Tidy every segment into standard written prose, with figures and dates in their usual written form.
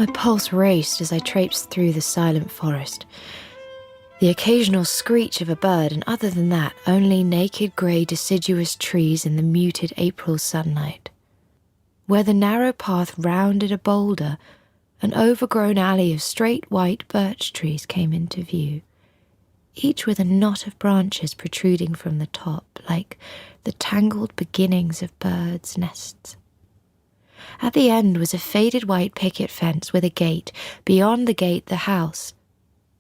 My pulse raced as I traipsed through the silent forest. The occasional screech of a bird, and other than that, only naked grey deciduous trees in the muted April sunlight. Where the narrow path rounded a boulder, an overgrown alley of straight white birch trees came into view, each with a knot of branches protruding from the top, like the tangled beginnings of birds' nests. At the end was a faded white picket fence with a gate, beyond the gate the house,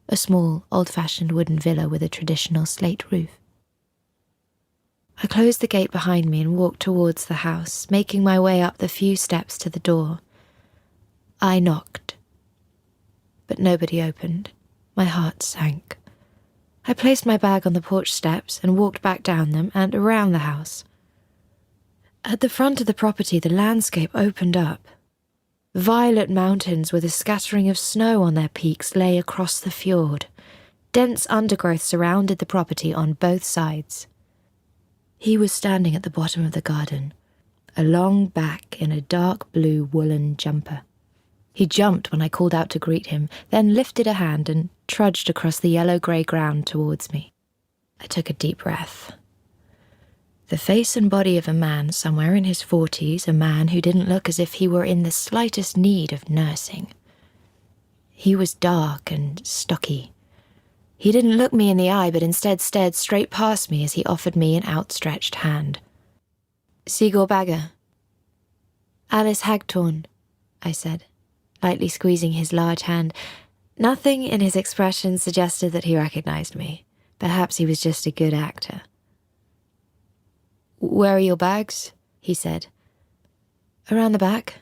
a small, old-fashioned wooden villa with a traditional slate roof. I closed the gate behind me and walked towards the house, making my way up the few steps to the door. I knocked, but nobody opened. My heart sank. I placed my bag on the porch steps and walked back down them and around the house. At the front of the property, the landscape opened up. Violet mountains with a scattering of snow on their peaks lay across the fjord. Dense undergrowth surrounded the property on both sides. He was standing at the bottom of the garden, a long back in a dark blue woolen jumper. He jumped when I called out to greet him, then lifted a hand and trudged across the yellow-grey ground towards me. I took a deep breath. The face and body of a man somewhere in his 40s, a man who didn't look as if he were in the slightest need of nursing. He was dark and stocky. He didn't look me in the eye, but instead stared straight past me as he offered me an outstretched hand. "Sigurd Bagger." "Alice Hagthorne," I said, lightly squeezing his large hand. Nothing in his expression suggested that he recognized me. Perhaps he was just a good actor. "Where are your bags?" he said. "Around the back."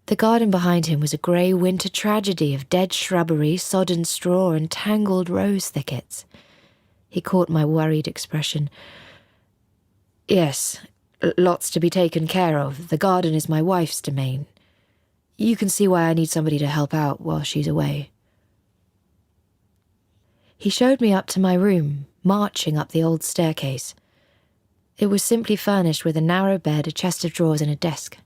The garden behind him was a grey winter tragedy of dead shrubbery, sodden straw, and tangled rose thickets. He caught my worried expression. "Yes, lots to be taken care of. The garden is my wife's domain. You can see why I need somebody to help out while she's away." He showed me up to my room, marching up the old staircase. It was simply furnished with a narrow bed, a chest of drawers, and a desk.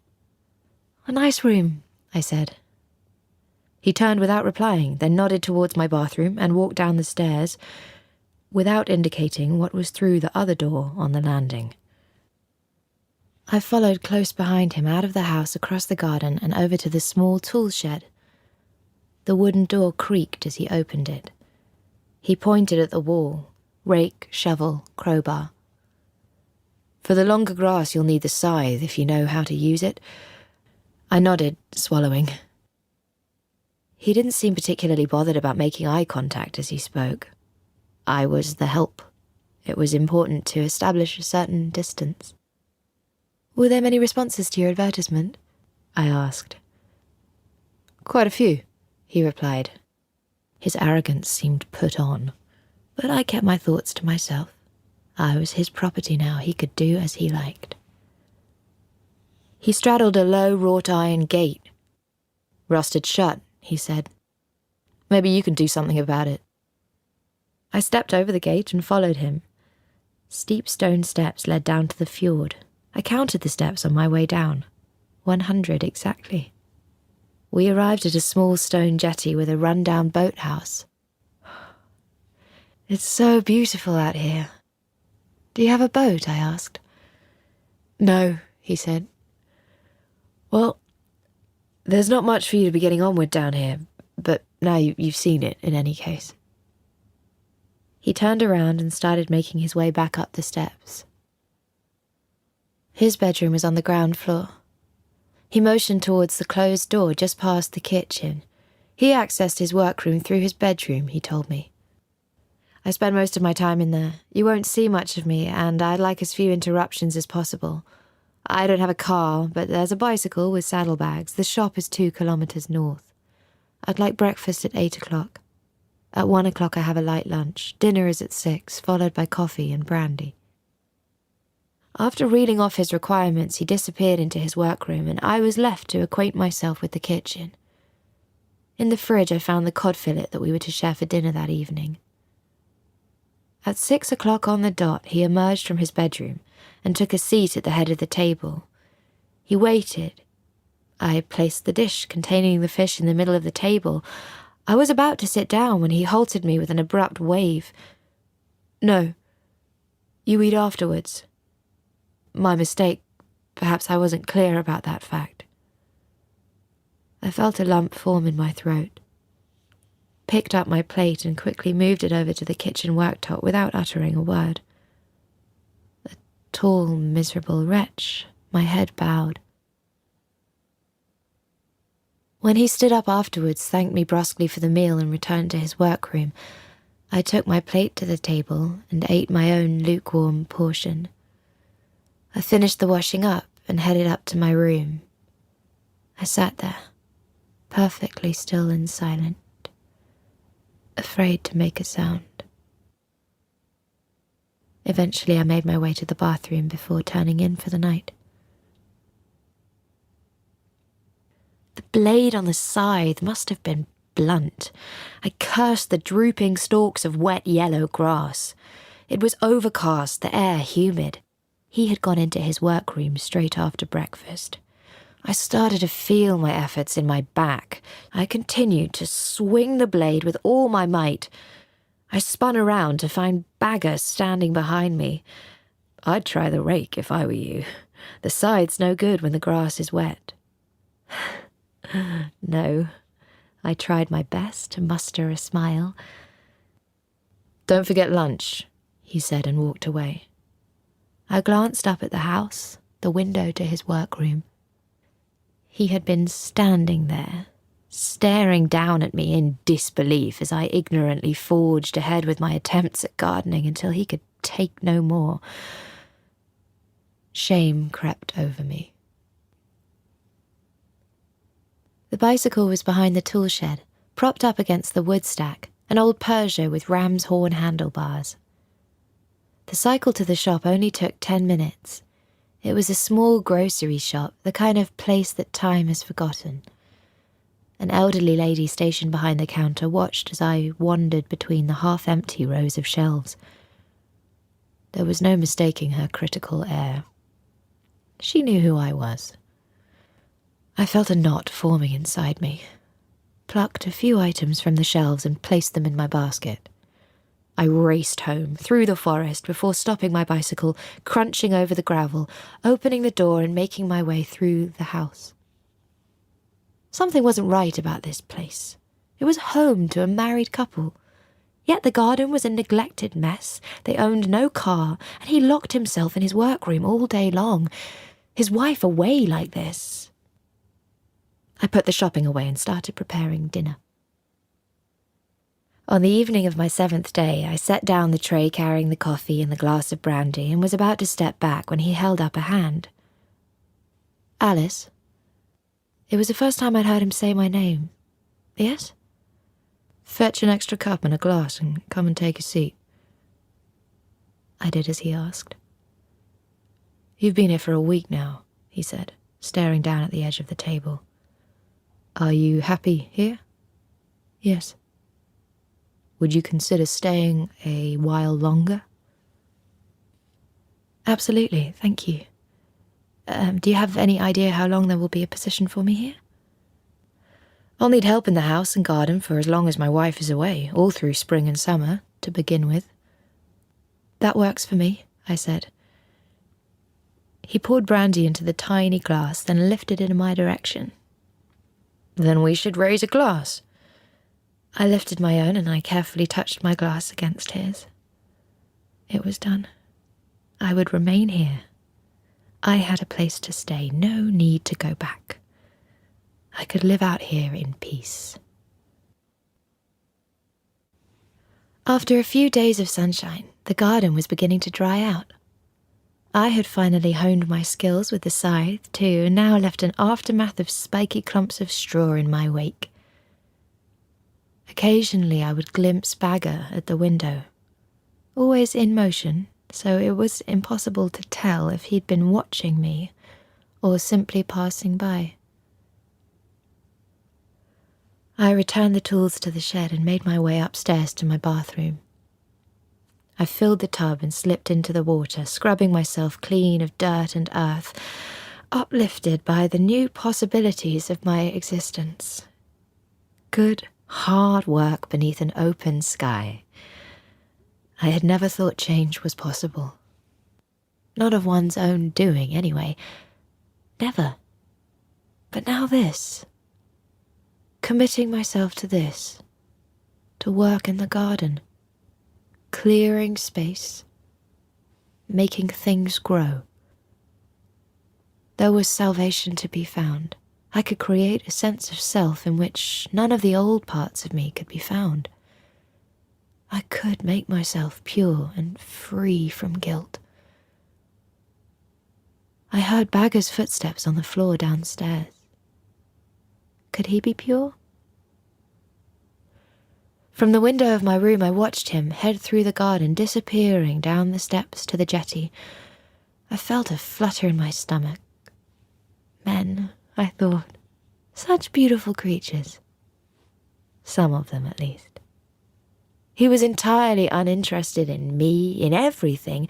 "A nice room," I said. He turned without replying, then nodded towards my bathroom and walked down the stairs, without indicating what was through the other door on the landing. I followed close behind him out of the house, across the garden, and over to the small tool shed. The wooden door creaked as he opened it. He pointed at the wall, rake, shovel, crowbar. "For the longer grass you'll need the scythe if you know how to use it." I nodded, swallowing. He didn't seem particularly bothered about making eye contact as he spoke. I was the help. It was important to establish a certain distance. "Were there many responses to your advertisement?" I asked. "Quite a few," he replied. His arrogance seemed put on, but I kept my thoughts to myself. I was his property now. He could do as he liked. He straddled a low wrought-iron gate. "Rusted shut," he said. "Maybe you can do something about it." I stepped over the gate and followed him. Steep stone steps led down to the fjord. I counted the steps on my way down. 100 exactly. We arrived at a small stone jetty with a run-down boathouse. "It's so beautiful out here. Do you have a boat?" I asked. "No," he said. "Well, there's not much for you to be getting on with down here, but now you've seen it in any case." He turned around and started making his way back up the steps. His bedroom was on the ground floor. He motioned towards the closed door just past the kitchen. He accessed his workroom through his bedroom, he told me. "I spend most of my time in there. You won't see much of me, and I'd like as few interruptions as possible. I don't have a car, but there's a bicycle with saddlebags. The shop is 2 kilometers north. I'd like breakfast at 8 o'clock. At 1 o'clock I have a light lunch. Dinner is at 6, followed by coffee and brandy." After reeling off his requirements, he disappeared into his workroom, and I was left to acquaint myself with the kitchen. In the fridge I found the cod fillet that we were to share for dinner that evening. At 6 o'clock on the dot, he emerged from his bedroom and took a seat at the head of the table. He waited. I placed the dish containing the fish in the middle of the table. I was about to sit down when he halted me with an abrupt wave. "No. You eat afterwards." My mistake. Perhaps I wasn't clear about that fact. I felt a lump form in my throat, picked up my plate and quickly moved it over to the kitchen worktop without uttering a word. A tall, miserable wretch, my head bowed. When he stood up afterwards, thanked me brusquely for the meal and returned to his workroom, I took my plate to the table and ate my own lukewarm portion. I finished the washing up and headed up to my room. I sat there, perfectly still and silent, afraid to make a sound. Eventually I made my way to the bathroom before turning in for the night. The blade on the scythe must have been blunt. I cursed the drooping stalks of wet yellow grass. It was overcast, the air humid. He had gone into his workroom straight after breakfast. I started to feel my efforts in my back. I continued to swing the blade with all my might. I spun around to find Bagger standing behind me. "I'd try the rake if I were you. The scythe's no good when the grass is wet." No, I tried my best to muster a smile. "Don't forget lunch," he said and walked away. I glanced up at the house, the window to his workroom. He had been standing there, staring down at me in disbelief as I ignorantly forged ahead with my attempts at gardening until he could take no more. Shame crept over me. The bicycle was behind the tool shed, propped up against the wood stack, an old Peugeot with ram's horn handlebars. The cycle to the shop only took 10 minutes. It was a small grocery shop, the kind of place that time has forgotten. An elderly lady stationed behind the counter watched as I wandered between the half-empty rows of shelves. There was no mistaking her critical air. She knew who I was. I felt a knot forming inside me, plucked a few items from the shelves and placed them in my basket. I raced home, through the forest, before stopping my bicycle, crunching over the gravel, opening the door and making my way through the house. Something wasn't right about this place. It was home to a married couple. Yet the garden was a neglected mess. They owned no car, and he locked himself in his workroom all day long. His wife away like this. I put the shopping away and started preparing dinner. On the evening of my 7th day, I set down the tray carrying the coffee and the glass of brandy and was about to step back when he held up a hand. "Alice?" It was the first time I'd heard him say my name. "Yes?" "Fetch an extra cup and a glass and come and take a seat." I did as he asked. "You've been here for a week now," he said, staring down at the edge of the table. "Are you happy here?" "Yes." "Would you consider staying a while longer?" "Absolutely, thank you. Do you have any idea how long there will be a position for me here?" "I'll need help in the house and garden for as long as my wife is away, all through spring and summer, to begin with." "That works for me," I said. He poured brandy into the tiny glass, then lifted it in my direction. "Then we should raise a glass." I lifted my own and I carefully touched my glass against his. It was done. I would remain here. I had a place to stay, no need to go back. I could live out here in peace. After a few days of sunshine, the garden was beginning to dry out. I had finally honed my skills with the scythe too, and now left an aftermath of spiky clumps of straw in my wake. Occasionally I would glimpse Bagger at the window, always in motion, so it was impossible to tell if he'd been watching me or simply passing by. I returned the tools to the shed and made my way upstairs to my bathroom. I filled the tub and slipped into the water, scrubbing myself clean of dirt and earth. uplifted by the new possibilities of my existence. Good, hard work beneath an open sky. I had never thought change was possible. Not of one's own doing, anyway. Never. But now this. Committing myself to this. To work in the garden. Clearing space. Making things grow. There was salvation to be found. I could create a sense of self in which none of the old parts of me could be found. I could make myself pure and free from guilt. I heard Bagger's footsteps on the floor downstairs. Could he be pure? From the window of my room I watched him head through the garden, disappearing down the steps to the jetty. I felt a flutter in my stomach. Men, I thought, such beautiful creatures. Some of them, at least. He was entirely uninterested in me, in everything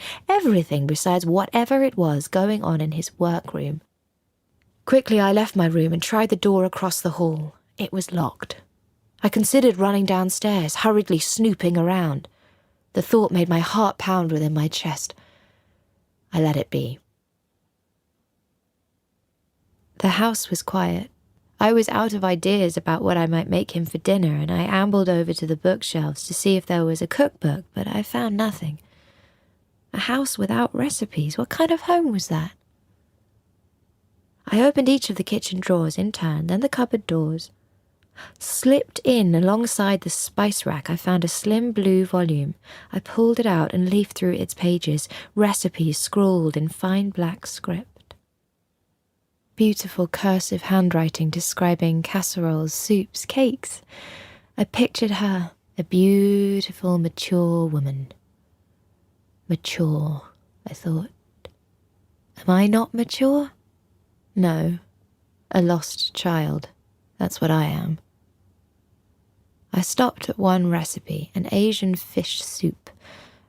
besides whatever it was going on in his workroom. Quickly I left my room and tried the door across the hall. It was locked. I considered running downstairs, hurriedly snooping around. The thought made my heart pound within my chest. I let it be. The house was quiet. I was out of ideas about what I might make him for dinner, and I ambled over to the bookshelves to see if there was a cookbook, but I found nothing. A house without recipes? What kind of home was that? I opened each of the kitchen drawers in turn, then the cupboard doors. Slipped in alongside the spice rack, I found a slim blue volume. I pulled it out and leafed through its pages, recipes scrawled in fine black script. Beautiful cursive handwriting describing casseroles, soups, cakes. I pictured her, a beautiful, mature woman. Mature, I thought. Am I not mature? No, a lost child. That's what I am. I stopped at one recipe, an Asian fish soup,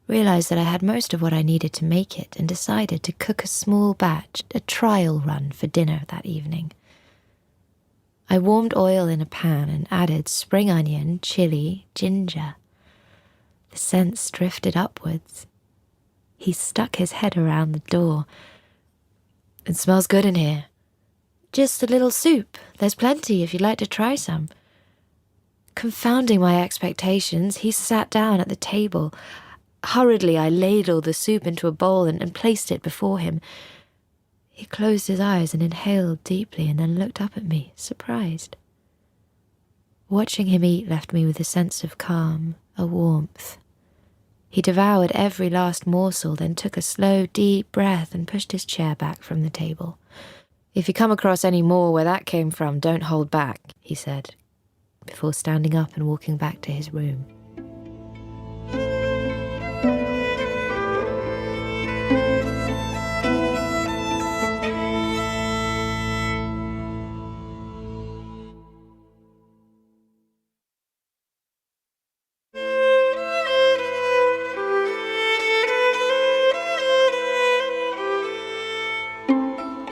realized that I had most of what I needed to make it, and decided to cook a small batch, a trial run for dinner that evening. I warmed oil in a pan and added spring onion, chili, ginger. The scents drifted upwards. He stuck his head around the door. It smells good in here. Just a little soup. There's plenty if you'd like to try some. Confounding my expectations, he sat down at the table. Hurriedly, I ladled the soup into a bowl and placed it before him. He closed his eyes and inhaled deeply and then looked up at me, surprised. Watching him eat left me with a sense of calm, a warmth. He devoured every last morsel, then took a slow, deep breath and pushed his chair back from the table. "If you come across any more where that came from, don't hold back," he said, before standing up and walking back to his room.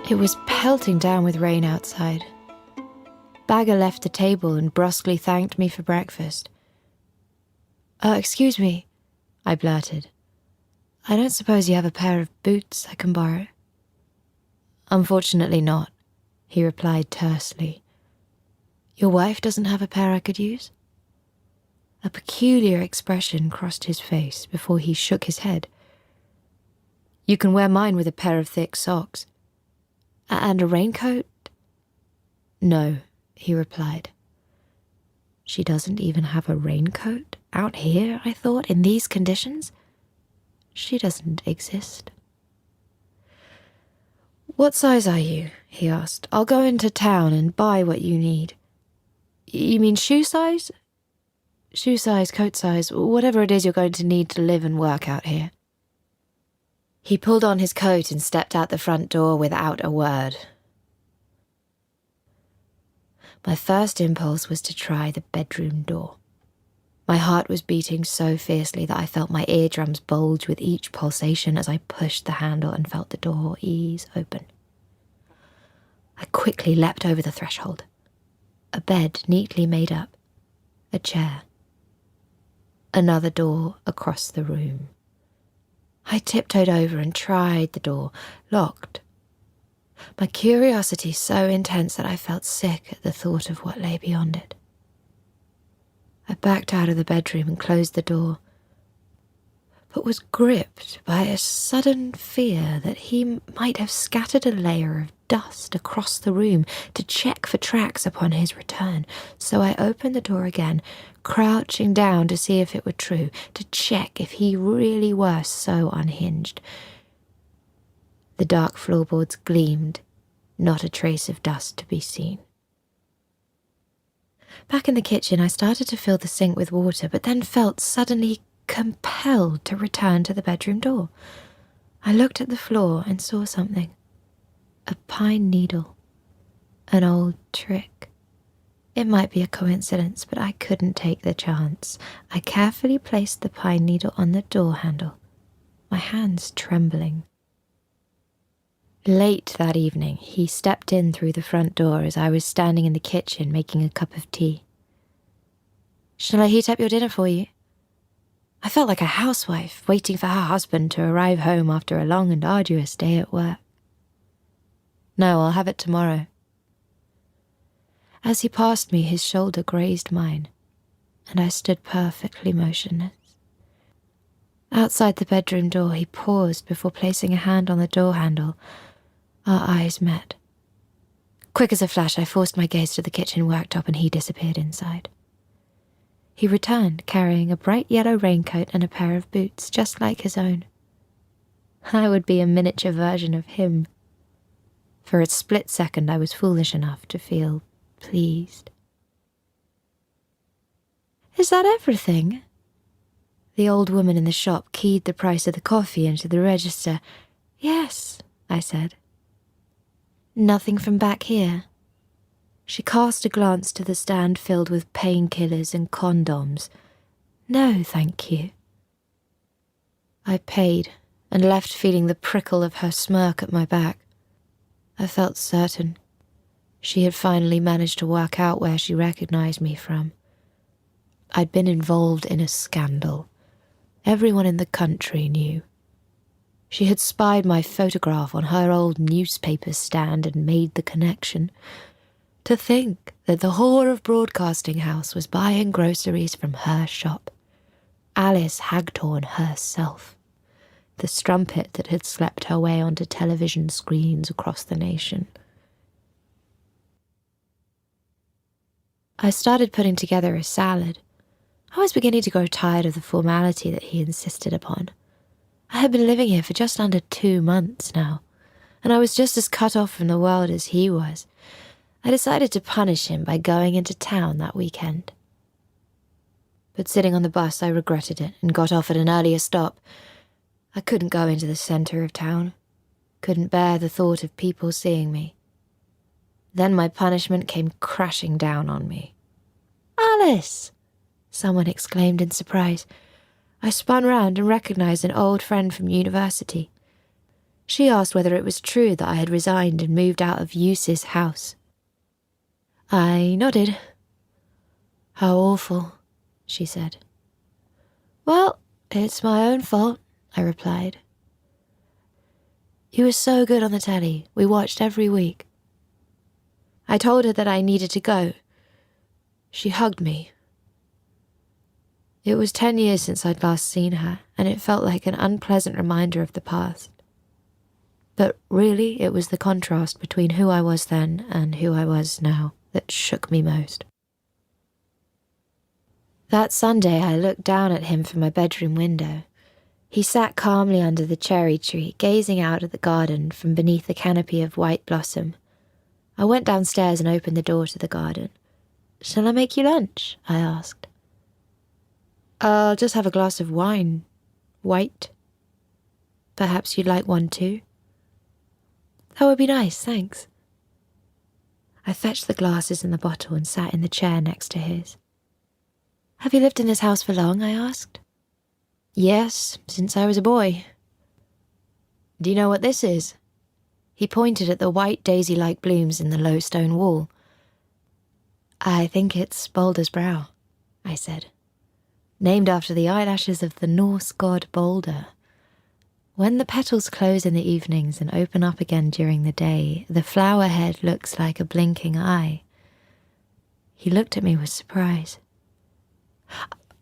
It was pelting down with rain outside. Bagger left the table and brusquely thanked me for breakfast. Excuse me," I blurted. "I don't suppose you have a pair of boots I can borrow?" "Unfortunately not," he replied tersely. "Your wife doesn't have a pair I could use?" A peculiar expression crossed his face before he shook his head. "You can wear mine with a pair of thick socks." "And a raincoat?" "No," he replied. She doesn't even have a raincoat? Out here, I thought, in these conditions? She doesn't exist. "What size are you?" he asked. "I'll go into town and buy what you need." "You mean shoe size?" "Shoe size, coat size, whatever it is you're going to need to live and work out here." He pulled on his coat and stepped out the front door without a word. My first impulse was to try the bedroom door. My heart was beating so fiercely that I felt my eardrums bulge with each pulsation as I pushed the handle and felt the door ease open. I quickly leapt over the threshold. A bed neatly made up. A chair. Another door across the room. I tiptoed over and tried the door, locked. My curiosity so intense that I felt sick at the thought of what lay beyond it. I backed out of the bedroom and closed the door, but was gripped by a sudden fear that he might have scattered a layer of dust across the room to check for tracks upon his return. So I opened the door again, crouching down to see if it were true, to check if he really were so unhinged. The dark floorboards gleamed, not a trace of dust to be seen. Back in the kitchen, I started to fill the sink with water, but then felt suddenly compelled to return to the bedroom door. I looked at the floor and saw something. A pine needle. An old trick. It might be a coincidence, but I couldn't take the chance. I carefully placed the pine needle on the door handle, my hands trembling. Late that evening, he stepped in through the front door as I was standing in the kitchen making a cup of tea. "Shall I heat up your dinner for you?" I felt like a housewife waiting for her husband to arrive home after a long and arduous day at work. "No, I'll have it tomorrow." As he passed me, his shoulder grazed mine, and I stood perfectly motionless. Outside the bedroom door, he paused before placing a hand on the door handle. Our eyes met. Quick as a flash, I forced my gaze to the kitchen worktop and he disappeared inside. He returned, carrying a bright yellow raincoat and a pair of boots, just like his own. I would be a miniature version of him. For a split second, I was foolish enough to feel pleased. "Is that everything?" The old woman in the shop keyed the price of the coffee into the register. "Yes," I said. "Nothing from back here?" She cast a glance to the stand filled with painkillers and condoms. "No, thank you." I paid and left feeling the prickle of her smirk at my back. I felt certain she had finally managed to work out where she recognized me from. I'd been involved in a scandal. Everyone in the country knew. She had spied my photograph on her old newspaper stand and made the connection. To think that the whore of Broadcasting House was buying groceries from her shop. Alice Hagthorne herself. The strumpet that had slept her way onto television screens across the nation. I started putting together a salad. I was beginning to grow tired of the formality that he insisted upon. I had been living here for just under 2 months now, and I was just as cut off from the world as he was. I decided to punish him by going into town that weekend. But sitting on the bus, I regretted it and got off at an earlier stop. I couldn't go into the center of town. Couldn't bear the thought of people seeing me. Then my punishment came crashing down on me. "Alice!" someone exclaimed in surprise. I spun round and recognized an old friend from university. She asked whether it was true that I had resigned and moved out of Eustace's house. I nodded. "How awful," she said. "Well, it's my own fault," I replied. "You were so good on the telly. We watched every week." I told her that I needed to go. She hugged me. It was 10 years since I'd last seen her, and it felt like an unpleasant reminder of the past. But really, it was the contrast between who I was then and who I was now that shook me most. That Sunday, I looked down at him from my bedroom window. He sat calmly under the cherry tree, gazing out at the garden from beneath a canopy of white blossom. I went downstairs and opened the door to the garden. "Shall I make you lunch?" I asked. "I'll just have a glass of wine. White. Perhaps you'd like one too?" "That would be nice, thanks." I fetched the glasses and the bottle and sat in the chair next to his. "Have you lived in this house for long?" I asked. "Yes, since I was a boy." "Do you know what this is?" He pointed at the white daisy-like blooms in the low stone wall. I think it's Balder's brow, I said. Named after the eyelashes of the Norse god Balder. When the petals close in the evenings and open up again during the day, the flower head looks like a blinking eye. He looked at me with surprise.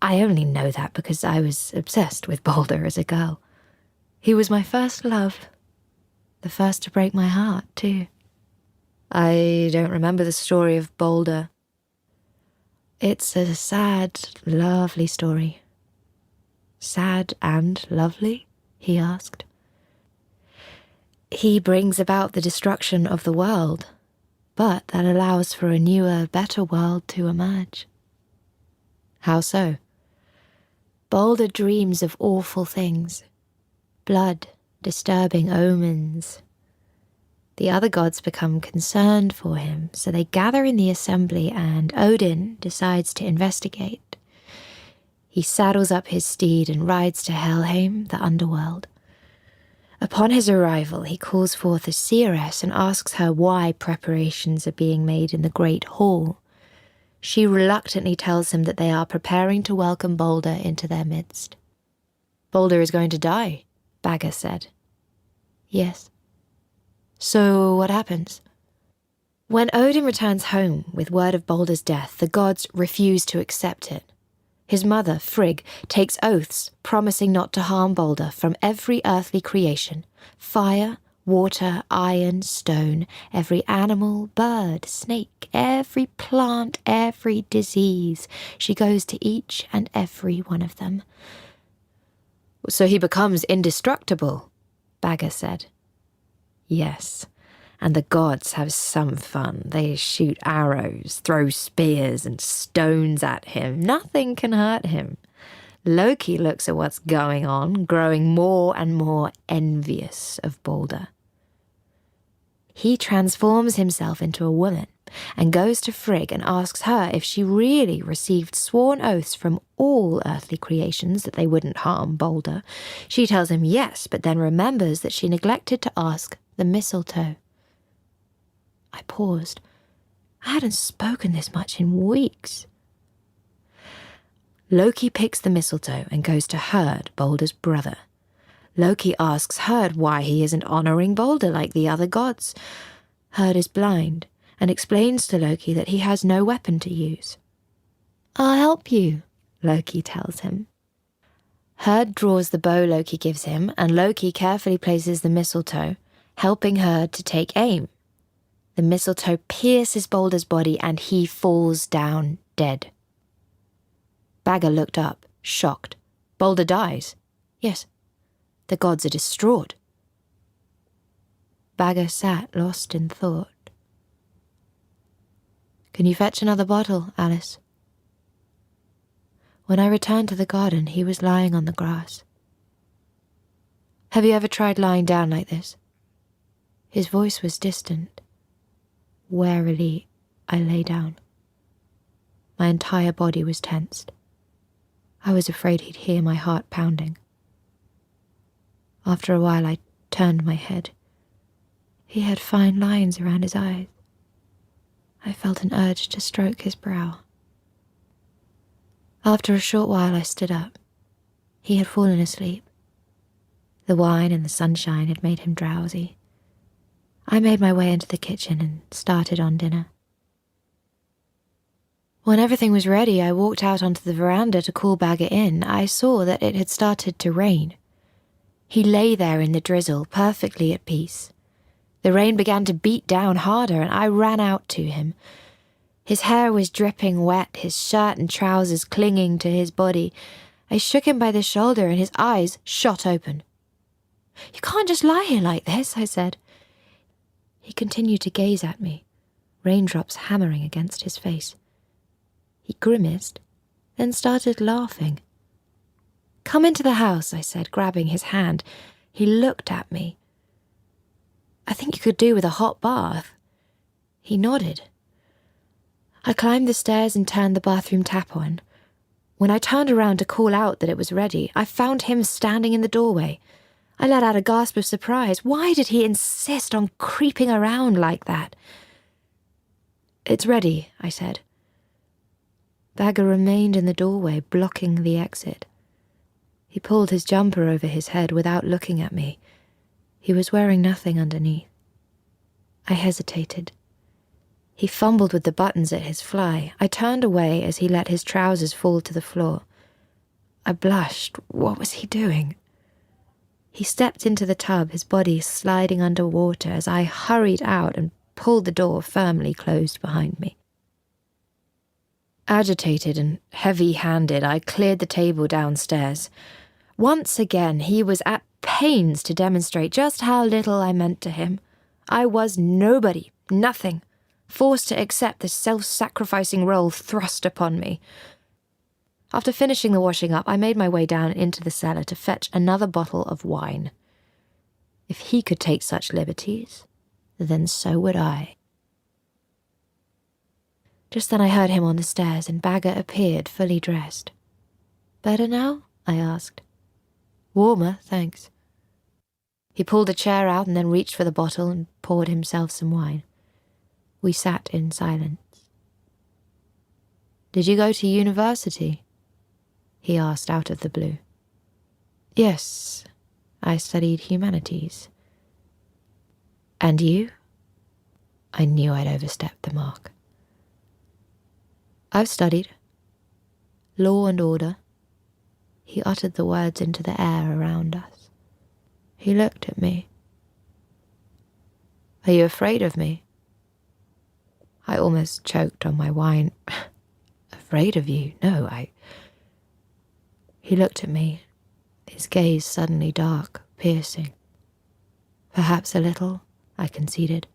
I only know that because I was obsessed with Balder as a girl. He was my first love. The first to break my heart, too. I don't remember the story of Balder. It's a sad, lovely story. Sad and lovely? He asked. He brings about the destruction of the world, but that allows for a newer, better world to emerge. How so? Balder dreams of awful things. Blood, disturbing omens. The other gods become concerned for him, so they gather in the assembly and Odin decides to investigate. He saddles up his steed and rides to Helheim, the underworld. Upon his arrival, he calls forth a seeress and asks her why preparations are being made in the great hall. She reluctantly tells him that they are preparing to welcome Balder into their midst. Balder is going to die, Bagga said. Yes. So what happens? When Odin returns home with word of Balder's death, the gods refuse to accept it. His mother, Frigg, takes oaths, promising not to harm Balder from every earthly creation, fire, water, iron, stone, every animal, bird, snake, every plant, every disease. She goes to each and every one of them. So he becomes indestructible, Bagga said. Yes, and the gods have some fun. They shoot arrows, throw spears and stones at him. Nothing can hurt him. Loki looks at what's going on, growing more and more envious of Balder. He transforms himself into a woman and goes to Frigg and asks her if she really received sworn oaths from all earthly creations that they wouldn't harm Balder. She tells him yes, but then remembers that she neglected to ask the mistletoe. I paused. I hadn't spoken this much in weeks. Loki picks the mistletoe and goes to Herd, Balder's brother. Loki asks Herd why he isn't honouring Balder like the other gods. Herd is blind and explains to Loki that he has no weapon to use. I'll help you, Loki tells him. Herd draws the bow Loki gives him, and Loki carefully places the mistletoe, helping Herd to take aim. The mistletoe pierces Balder's body and he falls down dead. Bagga looked up, shocked. Balder dies. Yes. The gods are distraught. Bagga sat lost in thought. Can you fetch another bottle, Alice? When I returned to the garden, he was lying on the grass. Have you ever tried lying down like this? His voice was distant. Warily, I lay down. My entire body was tensed. I was afraid he'd hear my heart pounding. After a while, I turned my head. He had fine lines around his eyes. I felt an urge to stroke his brow. After a short while, I stood up. He had fallen asleep. The wine and the sunshine had made him drowsy. I made my way into the kitchen and started on dinner. When everything was ready, I walked out onto the veranda to call Bagga in. I saw that it had started to rain. He lay there in the drizzle, perfectly at peace. The rain began to beat down harder, and I ran out to him. His hair was dripping wet, his shirt and trousers clinging to his body. I shook him by the shoulder, and his eyes shot open. "You can't just lie here like this," I said. He continued to gaze at me, raindrops hammering against his face. He grimaced, then started laughing. "Come into the house," I said, grabbing his hand. He looked at me. "I think you could do with a hot bath." He nodded. I climbed the stairs and turned the bathroom tap on. When I turned around to call out that it was ready, I found him standing in the doorway. I let out a gasp of surprise. Why did he insist on creeping around like that? "It's ready," I said. Bagger remained in the doorway, blocking the exit. He pulled his jumper over his head without looking at me. He was wearing nothing underneath. I hesitated. He fumbled with the buttons at his fly. I turned away as he let his trousers fall to the floor. I blushed. What was he doing? He stepped into the tub, his body sliding under water as I hurried out and pulled the door firmly closed behind me. Agitated and heavy-handed, I cleared the table downstairs. Once again, he was at pains to demonstrate just how little I meant to him. I was nobody, nothing, forced to accept the self-sacrificing role thrust upon me. After finishing the washing up, I made my way down into the cellar to fetch another bottle of wine. If he could take such liberties, then so would I. Just then I heard him on the stairs, and Bagger appeared fully dressed. "Better now?" I asked. "Warmer, thanks." He pulled a chair out and then reached for the bottle and poured himself some wine. We sat in silence. "Did you go to university?" he asked out of the blue. "Yes, I studied humanities." "And you?" I knew I'd overstepped the mark. "I've studied law and order." He uttered the words into the air around us. He looked at me. "Are you afraid of me?" I almost choked on my wine. "Afraid of you? No, He looked at me, his gaze suddenly dark, piercing. "Perhaps a little," I conceded.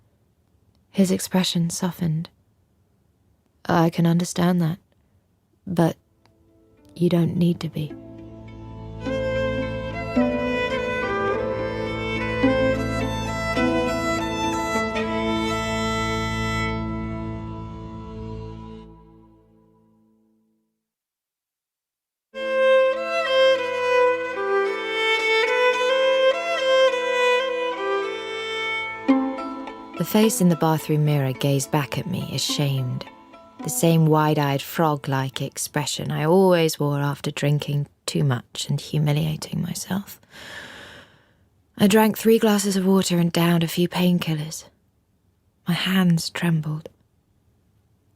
His expression softened. "I can understand that, but you don't need to be." The face in the bathroom mirror gazed back at me, ashamed. The same wide-eyed frog-like expression I always wore after drinking too much and humiliating myself. I drank 3 glasses of water and downed a few painkillers. My hands trembled.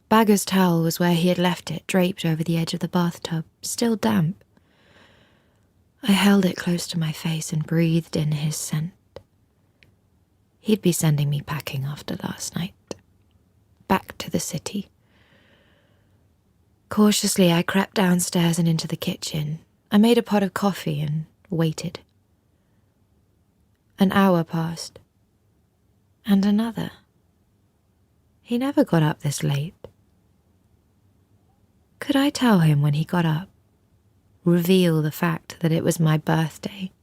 Bagger's towel was where he had left it, draped over the edge of the bathtub, still damp. I held it close to my face and breathed in his scent. He'd be sending me packing after last night. Back to the city. Cautiously, I crept downstairs and into the kitchen. I made a pot of coffee and waited. An hour passed. And another. He never got up this late. Could I tell him when he got up? Reveal the fact that it was my birthday?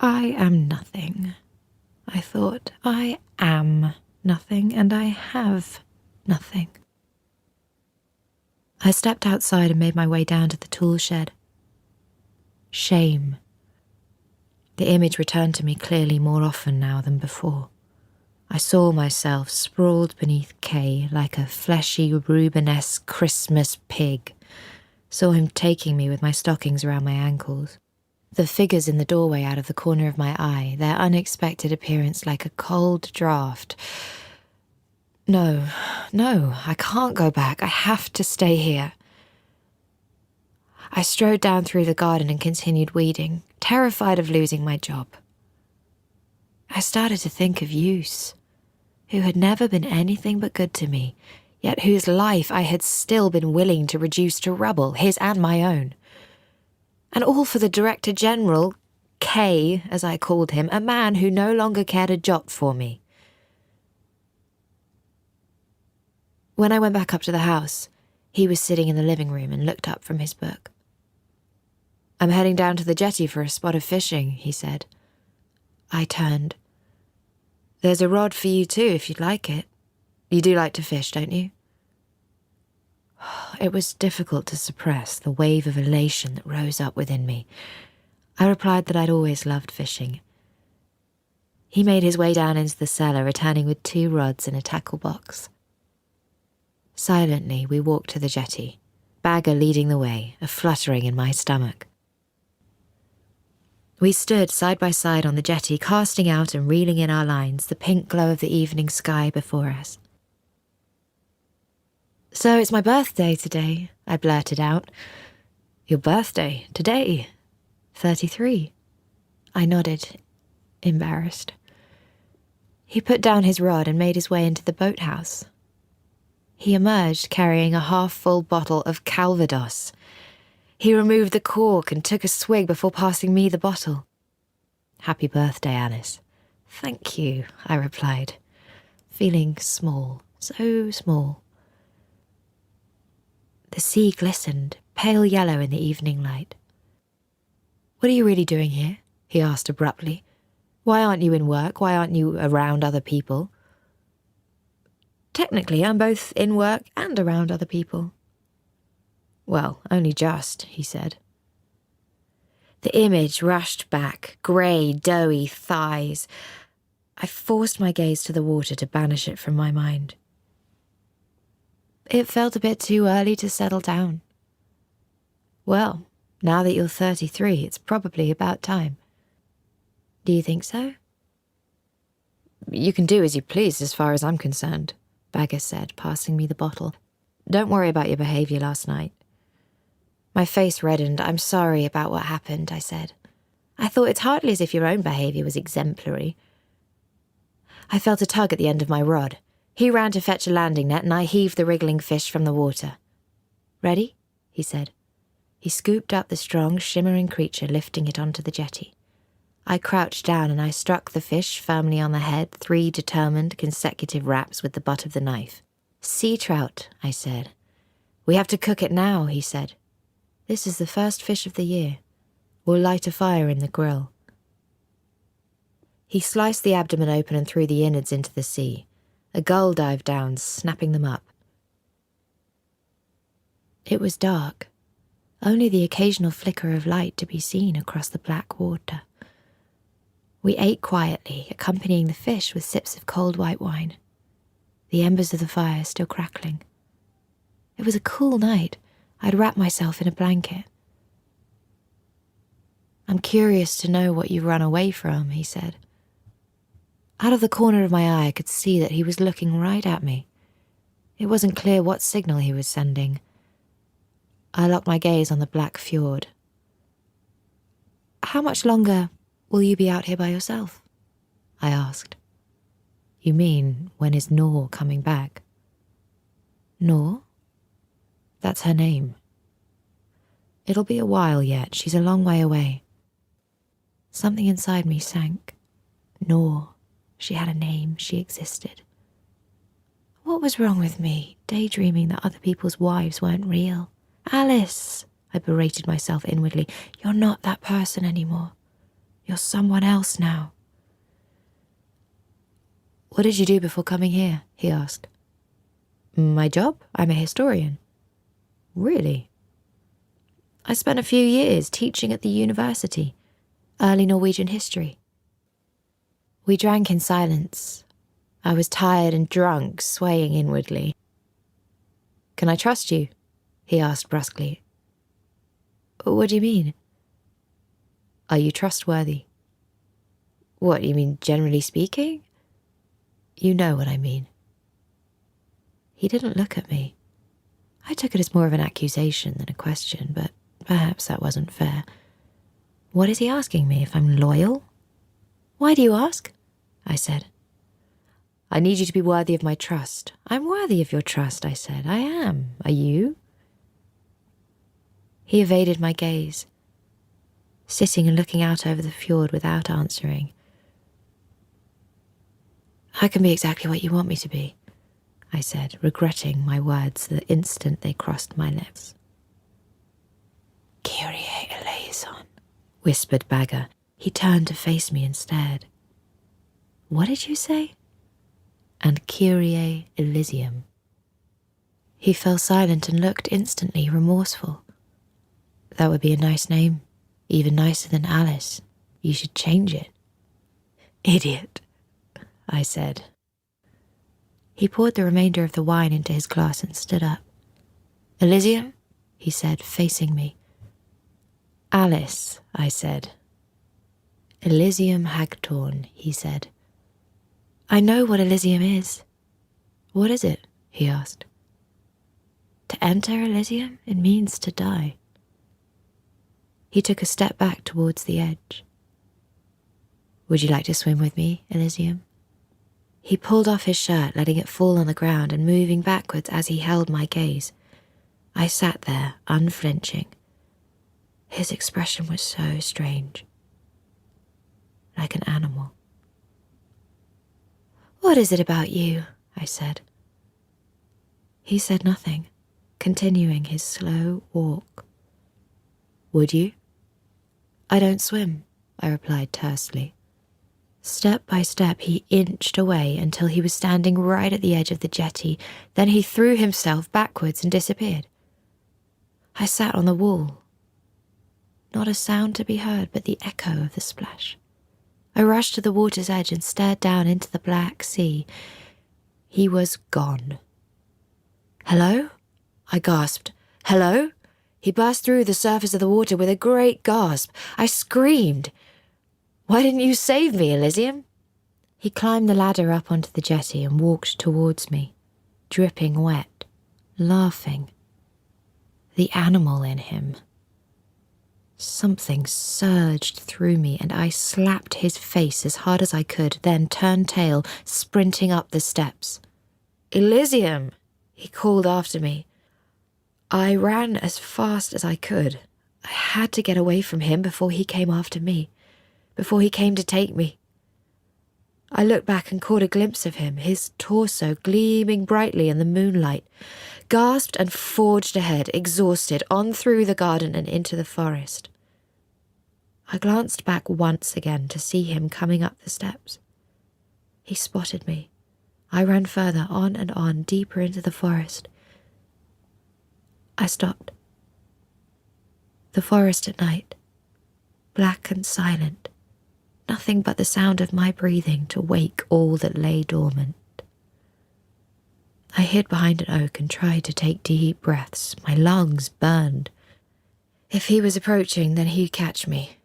I am nothing, I thought. I am nothing, and I have nothing. I stepped outside and made my way down to the tool shed. Shame. The image returned to me clearly more often now than before. I saw myself sprawled beneath Kay like a fleshy Rubenesque Christmas pig. Saw him taking me with my stockings around my ankles. The figures in the doorway out of the corner of my eye, their unexpected appearance like a cold draught. No, I can't go back. I have to stay here. I strode down through the garden and continued weeding, terrified of losing my job. I started to think of Use, who had never been anything but good to me, yet whose life I had still been willing to reduce to rubble, his and my own. And all for the Director General, K, as I called him, a man who no longer cared a jot for me. When I went back up to the house, he was sitting in the living room and looked up from his book. "I'm heading down to the jetty for a spot of fishing," he said. I turned. "There's a rod for you too, if you'd like it. You do like to fish, don't you?" It was difficult to suppress the wave of elation that rose up within me. I replied that I'd always loved fishing. He made his way down into the cellar, returning with 2 rods and a tackle box. Silently, we walked to the jetty, Bagger leading the way, a fluttering in my stomach. We stood side by side on the jetty, casting out and reeling in our lines, the pink glow of the evening sky before us. "So it's my birthday today," I blurted out. "Your birthday? Today? 33. I nodded, embarrassed. He put down his rod and made his way into the boathouse. He emerged carrying a half-full bottle of Calvados. He removed the cork and took a swig before passing me the bottle. "Happy birthday, Alice." "Thank you," I replied, feeling small, so small. The sea glistened, pale yellow in the evening light. "What are you really doing here?" he asked abruptly. "Why aren't you in work? Why aren't you around other people?" "Technically, I'm both in work and around other people." "Well, only just," he said. The image rushed back, grey, doughy thighs. I forced my gaze to the water to banish it from my mind. It felt a bit too early to settle down. "Well, now that you're 33, it's probably about time." "Do you think so?" "You can do as you please as far as I'm concerned," Bagger said, passing me the bottle. "Don't worry about your behaviour last night." My face reddened. "I'm sorry about what happened," I said. "I thought it's hardly as if your own behaviour was exemplary." I felt a tug at the end of my rod. He ran to fetch a landing net and I heaved the wriggling fish from the water. "Ready?" he said. He scooped up the strong, shimmering creature, lifting it onto the jetty. I crouched down and I struck the fish firmly on the head, 3 determined, consecutive raps with the butt of the knife. "Sea trout," I said. "We have to cook it now," he said. "This is the first fish of the year. We'll light a fire in the grill." He sliced the abdomen open and threw the innards into the sea. A gull dived down, snapping them up. It was dark, only the occasional flicker of light to be seen across the black water. We ate quietly, accompanying the fish with sips of cold white wine, the embers of the fire still crackling. It was a cool night. I'd wrapped myself in a blanket. "I'm curious to know what you've run away from," he said. Out of the corner of my eye, I could see that he was looking right at me. It wasn't clear what signal he was sending. I locked my gaze on the black fjord. "How much longer will you be out here by yourself?" I asked. "You mean, when is Nor coming back?" "Nor?" "That's her name." "It'll be a while yet. She's a long way away." Something inside me sank. Nor. She had a name. She existed. What was wrong with me, daydreaming that other people's wives weren't real? "Alice," I berated myself inwardly, "you're not that person anymore. You're someone else now." "What did you do before coming here?" he asked. "My job? I'm a historian." "Really?" "I spent a few years teaching at the university, early Norwegian history." We drank in silence. I was tired and drunk, swaying inwardly. "Can I trust you?" he asked brusquely. "What do you mean?" "Are you trustworthy?" "What, you mean generally speaking?" "You know what I mean." He didn't look at me. I took it as more of an accusation than a question, but perhaps that wasn't fair. What is he asking me, if I'm loyal? "Why do you ask?" I said. "I need you to be worthy of my trust." "I'm worthy of your trust," I said. "I am. Are you?" He evaded my gaze, sitting and looking out over the fjord without answering. "I can be exactly what you want me to be," I said, regretting my words the instant they crossed my lips. "Kyrie eleison," whispered Bagger. He turned to face me and stared. "What did you say?" "And Kyrie Elysium." He fell silent and looked instantly remorseful. "That would be a nice name," Even nicer than Alice. You should change it." "Idiot," I said. He poured the remainder of the wine into his glass and stood up. "Elysium?" he said, facing me. "Alice," I said. "Elysium Hagthorn," he said. "I know what Elysium is." "What is it?" he asked. "To enter Elysium, it means to die." He took a step back towards the edge. "Would you like to swim with me, Elysium?" He pulled off his shirt, letting it fall on the ground and moving backwards as he held my gaze. I sat there, unflinching. His expression was so strange. Like an animal. "What is it about you?" I said. He said nothing, continuing his slow walk. "Would you?" "I don't swim," I replied tersely. Step by step he inched away until he was standing right at the edge of the jetty. Then he threw himself backwards and disappeared. I sat on the wall. Not a sound to be heard but the echo of the splash. I rushed to the water's edge and stared down into the black sea. He was gone. "Hello?" I gasped. "Hello?" He burst through the surface of the water with a great gasp. I screamed. "Why didn't you save me, Elysium?" He climbed the ladder up onto the jetty and walked towards me, dripping wet, laughing. The animal in him. Something surged through me and I slapped his face as hard as I could, then turned tail, sprinting up the steps. "Elysium!" he called after me. I ran as fast as I could. I had to get away from him before he came after me, before he came to take me. I looked back and caught a glimpse of him, his torso gleaming brightly in the moonlight, gasped and forged ahead, exhausted, on through the garden and into the forest. I glanced back once again to see him coming up the steps. He spotted me. I ran further, on, deeper into the forest. I stopped. The forest at night, black and silent, nothing but the sound of my breathing to wake all that lay dormant. I hid behind an oak and tried to take deep breaths. My lungs burned. If he was approaching, then he'd catch me.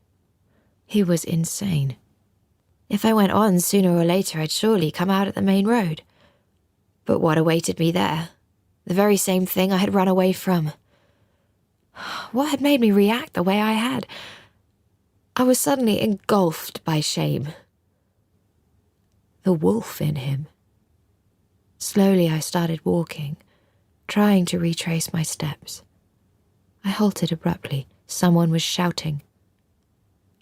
He was insane. If I went on, sooner or later I'd surely come out at the main road. But what awaited me there? The very same thing I had run away from. What had made me react the way I had? I was suddenly engulfed by shame. The wolf in him. Slowly I started walking, trying to retrace my steps. I halted abruptly. Someone was shouting.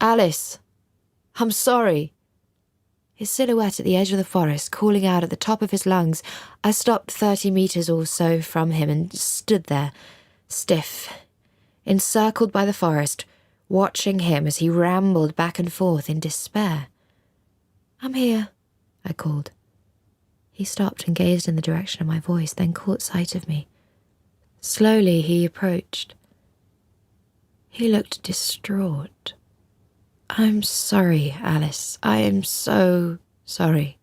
"Alice! I'm sorry!" His silhouette at the edge of the forest, calling out at the top of his lungs. I stopped 30 meters or so from him and stood there, stiff, encircled by the forest, watching him as he rambled back and forth in despair. "I'm here," I called. He stopped and gazed in the direction of my voice, then caught sight of me. Slowly he approached. He looked distraught. "I'm sorry, Alice. I am so sorry."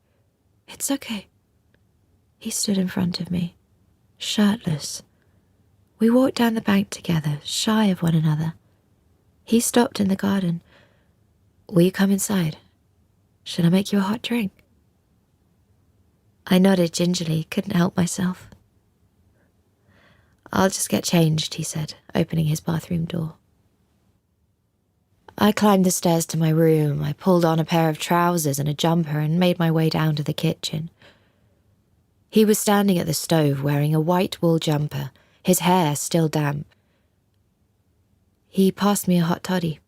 "It's okay." He stood in front of me, shirtless. We walked down the bank together, shy of one another. He stopped in the garden. "Will you come inside? Should I make you a hot drink?" I nodded gingerly, couldn't help myself. "I'll just get changed," he said, opening his bathroom door. I climbed the stairs to my room. I pulled on a pair of trousers and a jumper and made my way down to the kitchen. He was standing at the stove wearing a white wool jumper, his hair still damp. He passed me a hot toddy.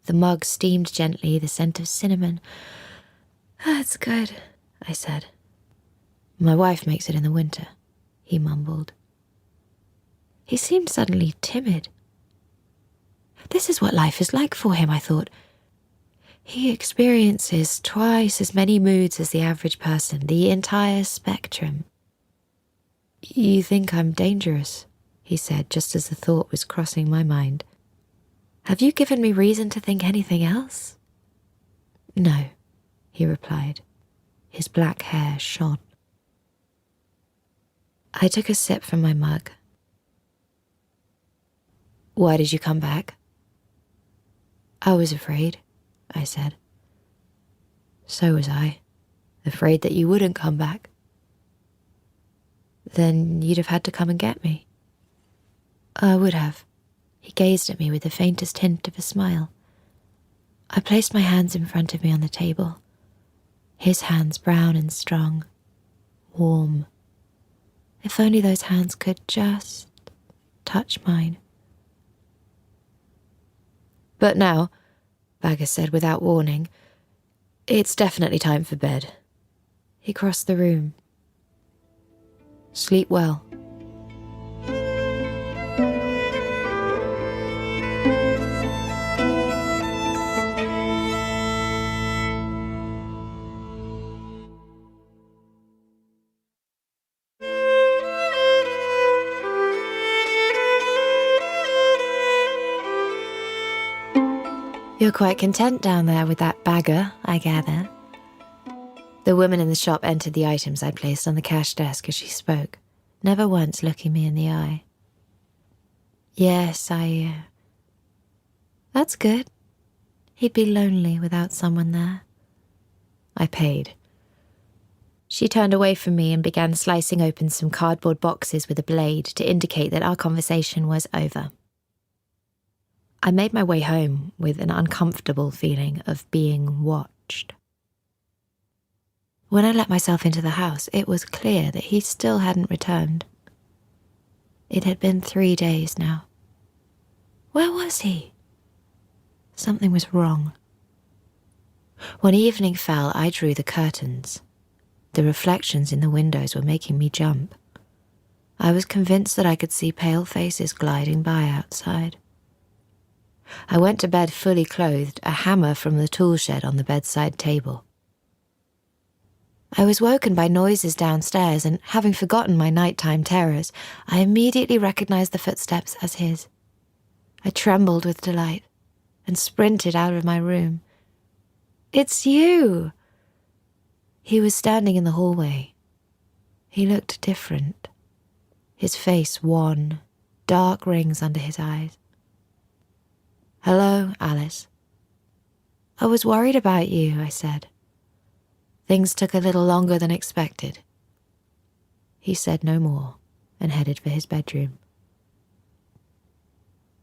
The mug steamed gently, the scent of cinnamon. "That's good," I said. "My wife makes it in the winter," he mumbled. He seemed suddenly timid. This is what life is like for him, I thought. He experiences twice as many moods as the average person, the entire spectrum. "You think I'm dangerous?" he said, just as the thought was crossing my mind. Have you given me reason to think anything else? No, he replied. His black hair shone. I took a sip from my mug. Why did you come back? I was afraid, I said. So was I, afraid that you wouldn't come back. Then you'd have had to come and get me. I would have. He gazed at me with the faintest hint of a smile. I placed my hands in front of me on the table. His hands brown and strong, warm. If only those hands could just touch mine. But now, Bagger said without warning, it's definitely time for bed. He crossed the room. Sleep well. You're quite content down there with that Bagger, I gather. The woman in the shop entered the items I placed on the cash desk as she spoke, never once looking me in the eye. Yes, That's good. He'd be lonely without someone there. I paid. She turned away from me and began slicing open some cardboard boxes with a blade to indicate that our conversation was over. I made my way home with an uncomfortable feeling of being watched. When I let myself into the house, it was clear that he still hadn't returned. It had been 3 days now. Where was he? Something was wrong. When evening fell, I drew the curtains. The reflections in the windows were making me jump. I was convinced that I could see pale faces gliding by outside. I went to bed fully clothed, a hammer from the tool shed on the bedside table. I was woken by noises downstairs, and having forgotten my nighttime terrors, I immediately recognized the footsteps as his. I trembled with delight and sprinted out of my room. It's you! He was standing in the hallway. He looked different. His face wan, dark rings under his eyes. Hello, Alice. I was worried about you, I said. Things took a little longer than expected. He said no more and headed for his bedroom.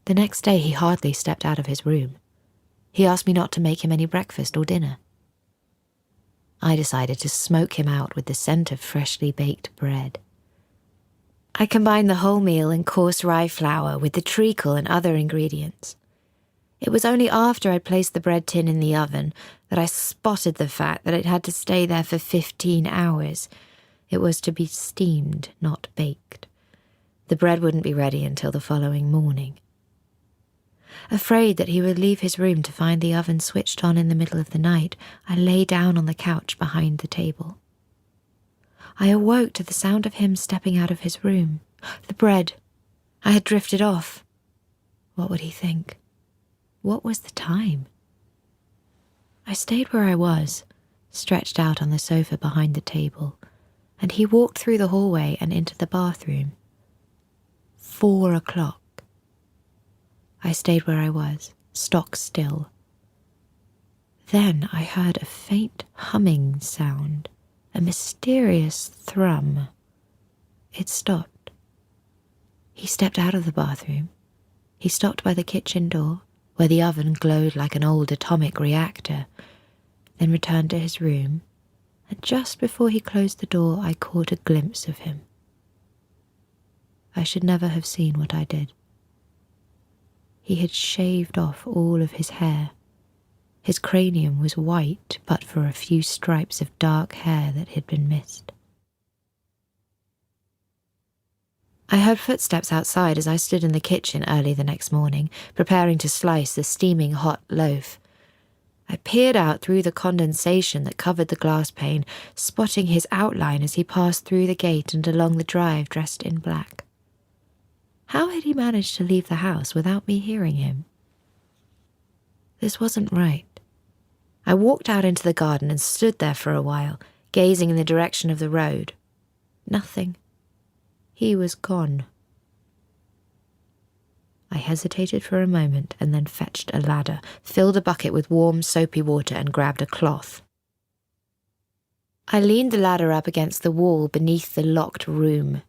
The next day he hardly stepped out of his room. He asked me not to make him any breakfast or dinner. I decided to smoke him out with the scent of freshly baked bread. I combined the whole meal in coarse rye flour with the treacle and other ingredients. It was only after I'd placed the bread tin in the oven that I spotted the fact that it had to stay there for 15 hours. It was to be steamed, not baked. The bread wouldn't be ready until the following morning. Afraid that he would leave his room to find the oven switched on in the middle of the night, I lay down on the couch behind the table. I awoke to the sound of him stepping out of his room. The bread. I had drifted off. What would he think? What was the time? I stayed where I was, stretched out on the sofa behind the table, and he walked through the hallway and into the bathroom. 4 o'clock. I stayed where I was, stock still. Then I heard a faint humming sound, a mysterious thrum. It stopped. He stepped out of the bathroom. He stopped by the kitchen door, where the oven glowed like an old atomic reactor, then returned to his room, and just before he closed the door, I caught a glimpse of him. I should never have seen what I did. He had shaved off all of his hair. His cranium was white, but for a few stripes of dark hair that had been missed. I heard footsteps outside as I stood in the kitchen early the next morning, preparing to slice the steaming hot loaf. I peered out through the condensation that covered the glass pane, spotting his outline as he passed through the gate and along the drive dressed in black. How had he managed to leave the house without me hearing him? This wasn't right. I walked out into the garden and stood there for a while, gazing in the direction of the road. Nothing. He was gone. I hesitated for a moment and then fetched a ladder, filled a bucket with warm, soapy water and grabbed a cloth. I leaned the ladder up against the wall beneath the locked room.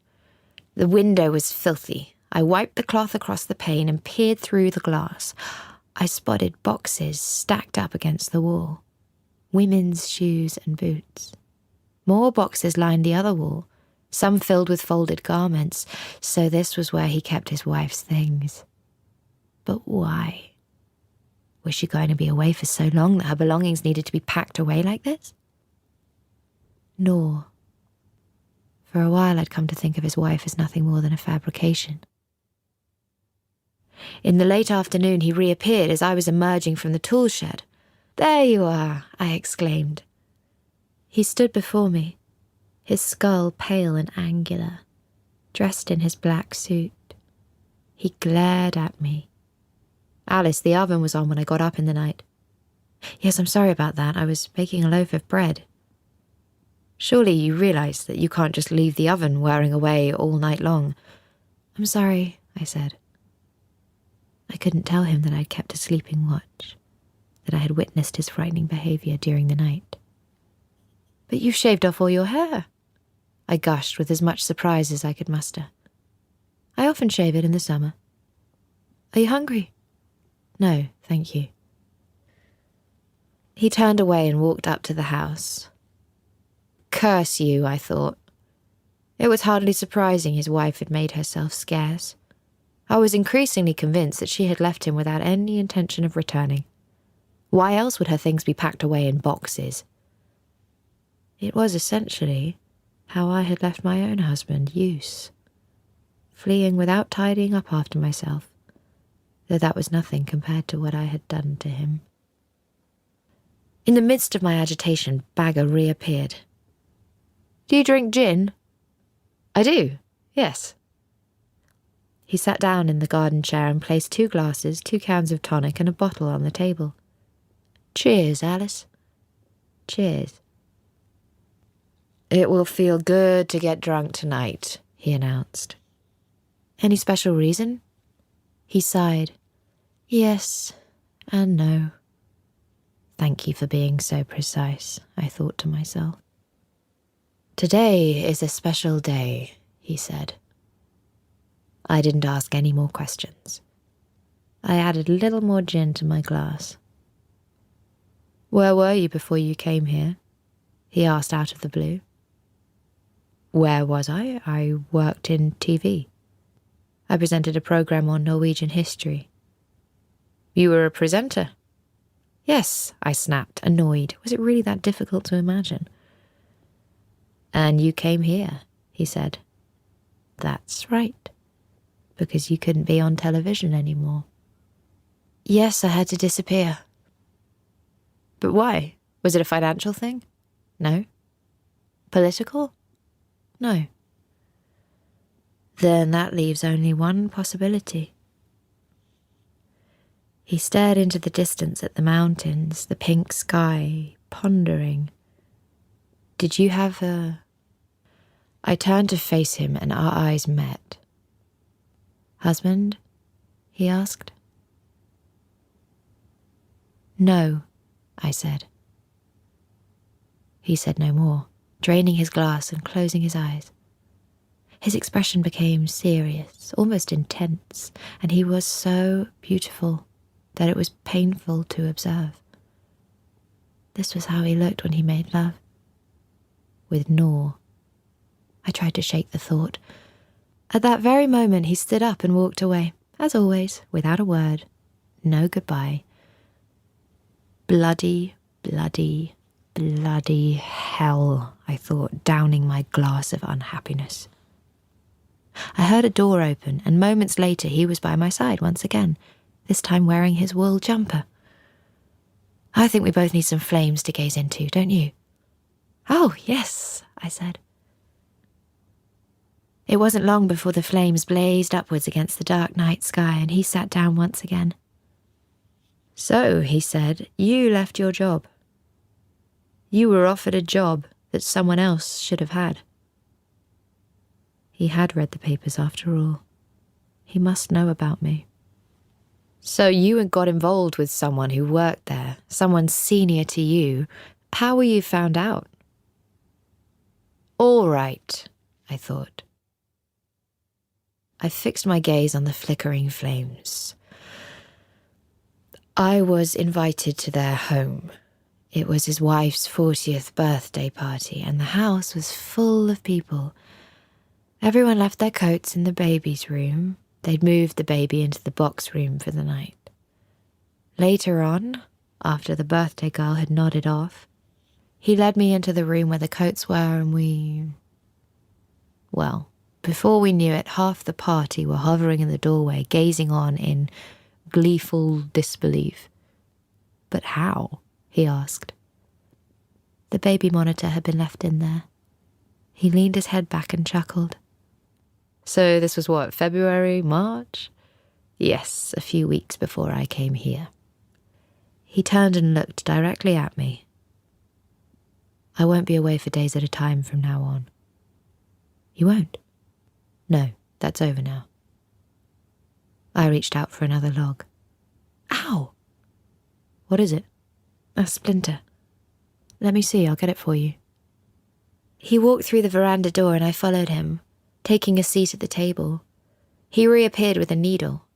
The window was filthy. I wiped the cloth across the pane and peered through the glass. I spotted boxes stacked up against the wall. Women's shoes and boots. More boxes lined the other wall, some filled with folded garments, so this was where he kept his wife's things. But why? Was she going to be away for so long that her belongings needed to be packed away like this? Nor. For a while I'd come to think of his wife as nothing more than a fabrication. In the late afternoon he reappeared as I was emerging from the tool shed. "There you are," I exclaimed. He stood before me, his skull pale and angular, dressed in his black suit. He glared at me. "Alice, the oven was on when I got up in the night." "Yes, I'm sorry about that. I was baking a loaf of bread." "Surely you realise that you can't just leave the oven whirring away all night long." "I'm sorry," I said. I couldn't tell him that I'd kept a sleeping watch, that I had witnessed his frightening behaviour during the night. "But you've shaved off all your hair," I gushed with as much surprise as I could muster. "I often shave it in the summer." "Are you hungry?" "No, thank you." He turned away and walked up to the house. Curse you, I thought. It was hardly surprising his wife had made herself scarce. I was increasingly convinced that she had left him without any intention of returning. Why else would her things be packed away in boxes? It was essentially how I had left my own husband, Use, fleeing without tidying up after myself, though that was nothing compared to what I had done to him. In the midst of my agitation, Bagger reappeared. "Do you drink gin?" "I do, yes." He sat down in the garden chair and placed 2 glasses, 2 cans of tonic and a bottle on the table. "Cheers, Alice." "Cheers." "It will feel good to get drunk tonight," he announced. "Any special reason?" He sighed. "Yes and no." Thank you for being so precise, I thought to myself. "Today is a special day," he said. I didn't ask any more questions. I added a little more gin to my glass. "Where were you before you came here?" he asked out of the blue. Where was I? I worked in TV. I presented a program on Norwegian history. "You were a presenter?" "Yes," I snapped, annoyed. Was it really that difficult to imagine? "And you came here," he said. "That's right. Because you couldn't be on television anymore." "Yes, I had to disappear." "But why? Was it a financial thing?" "No." "Political?" "No." "Then that leaves only one possibility." He stared into the distance at the mountains, the pink sky, pondering. "Did you have a—" I turned to face him and our eyes met. "Husband?" he asked. "No," I said. He said no more, draining his glass and closing his eyes. His expression became serious, almost intense, and he was so beautiful that it was painful to observe. This was how he looked when he made love. With Nor. I tried to shake the thought. At that very moment he stood up and walked away, as always, without a word. No goodbye. Bloody, bloody, bloody hell, I thought, downing my glass of unhappiness. I heard a door open, and moments later he was by my side once again, this time wearing his wool jumper. "I think we both need some flames to gaze into, don't you?" "Oh, yes," I said. It wasn't long before the flames blazed upwards against the dark night sky, and he sat down once again. "So," he said, "you left your job. You were offered a job that someone else should have had." He had read the papers after all. He must know about me. "So you had got involved with someone who worked there, someone senior to you. How were you found out?" "All right," I thought. I fixed my gaze on the flickering flames. I was invited to their home. It was his wife's 40th birthday party, and the house was full of people. Everyone left their coats in the baby's room. They'd moved the baby into the box room for the night. Later on, after the birthday girl had nodded off, he led me into the room where the coats were, and well, before we knew it, half the party were hovering in the doorway, gazing on in gleeful disbelief. "But how?" he asked. The baby monitor had been left in there. He leaned his head back and chuckled. "So this was what, February, March?" "Yes, a few weeks before I came here." He turned and looked directly at me. "I won't be away for days at a time from now on." "You won't?" "No, that's over now." I reached out for another log. "Ow!" "What is it?" "A splinter." "Let me see, I'll get it for you." He walked through the veranda door and I followed him, taking a seat at the table. He reappeared with a needle.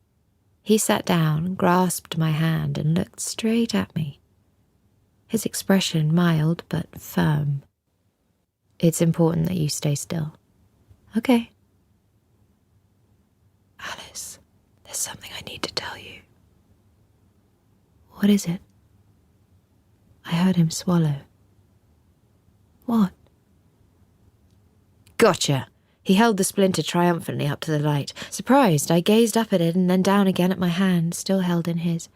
He sat down, grasped my hand, and looked straight at me. His expression mild but firm. "It's important that you stay still." "Okay." "Alice, there's something I need to tell you." "What is it?" I heard him swallow. "What?" "Gotcha!" He held the splinter triumphantly up to the light. Surprised, I gazed up at it and then down again at my hand, still held in his.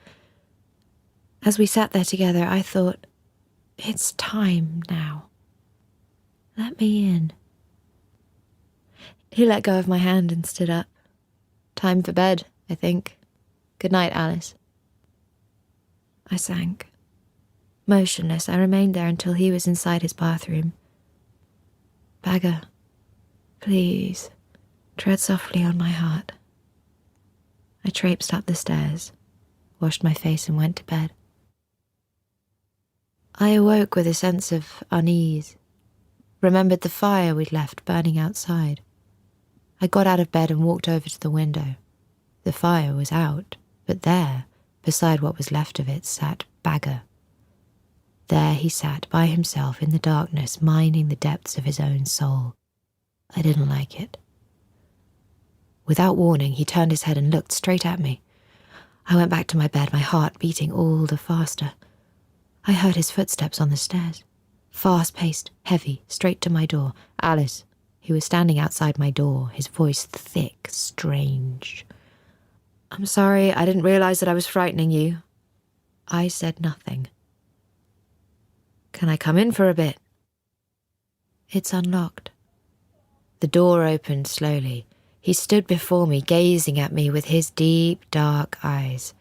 As we sat there together, I thought, it's time now. Let me in. He let go of my hand and stood up. "Time for bed, I think. Good night, Alice." I sank. Motionless, I remained there until he was inside his bathroom. "Bagger, please, tread softly on my heart." I traipsed up the stairs, washed my face and went to bed. I awoke with a sense of unease, remembered the fire we'd left burning outside. I got out of bed and walked over to the window. The fire was out, but there, beside what was left of it, sat Bagger. There he sat by himself in the darkness, mining the depths of his own soul. I didn't like it. Without warning, he turned his head and looked straight at me. I went back to my bed, my heart beating all the faster. I heard his footsteps on the stairs. Fast-paced, heavy, straight to my door. "Alice." He was standing outside my door, his voice thick, strange. "I'm sorry, I didn't realize that I was frightening you." I said nothing. "Can I come in for a bit?" "It's unlocked." The door opened slowly. He stood before me, gazing at me with his deep, dark eyes.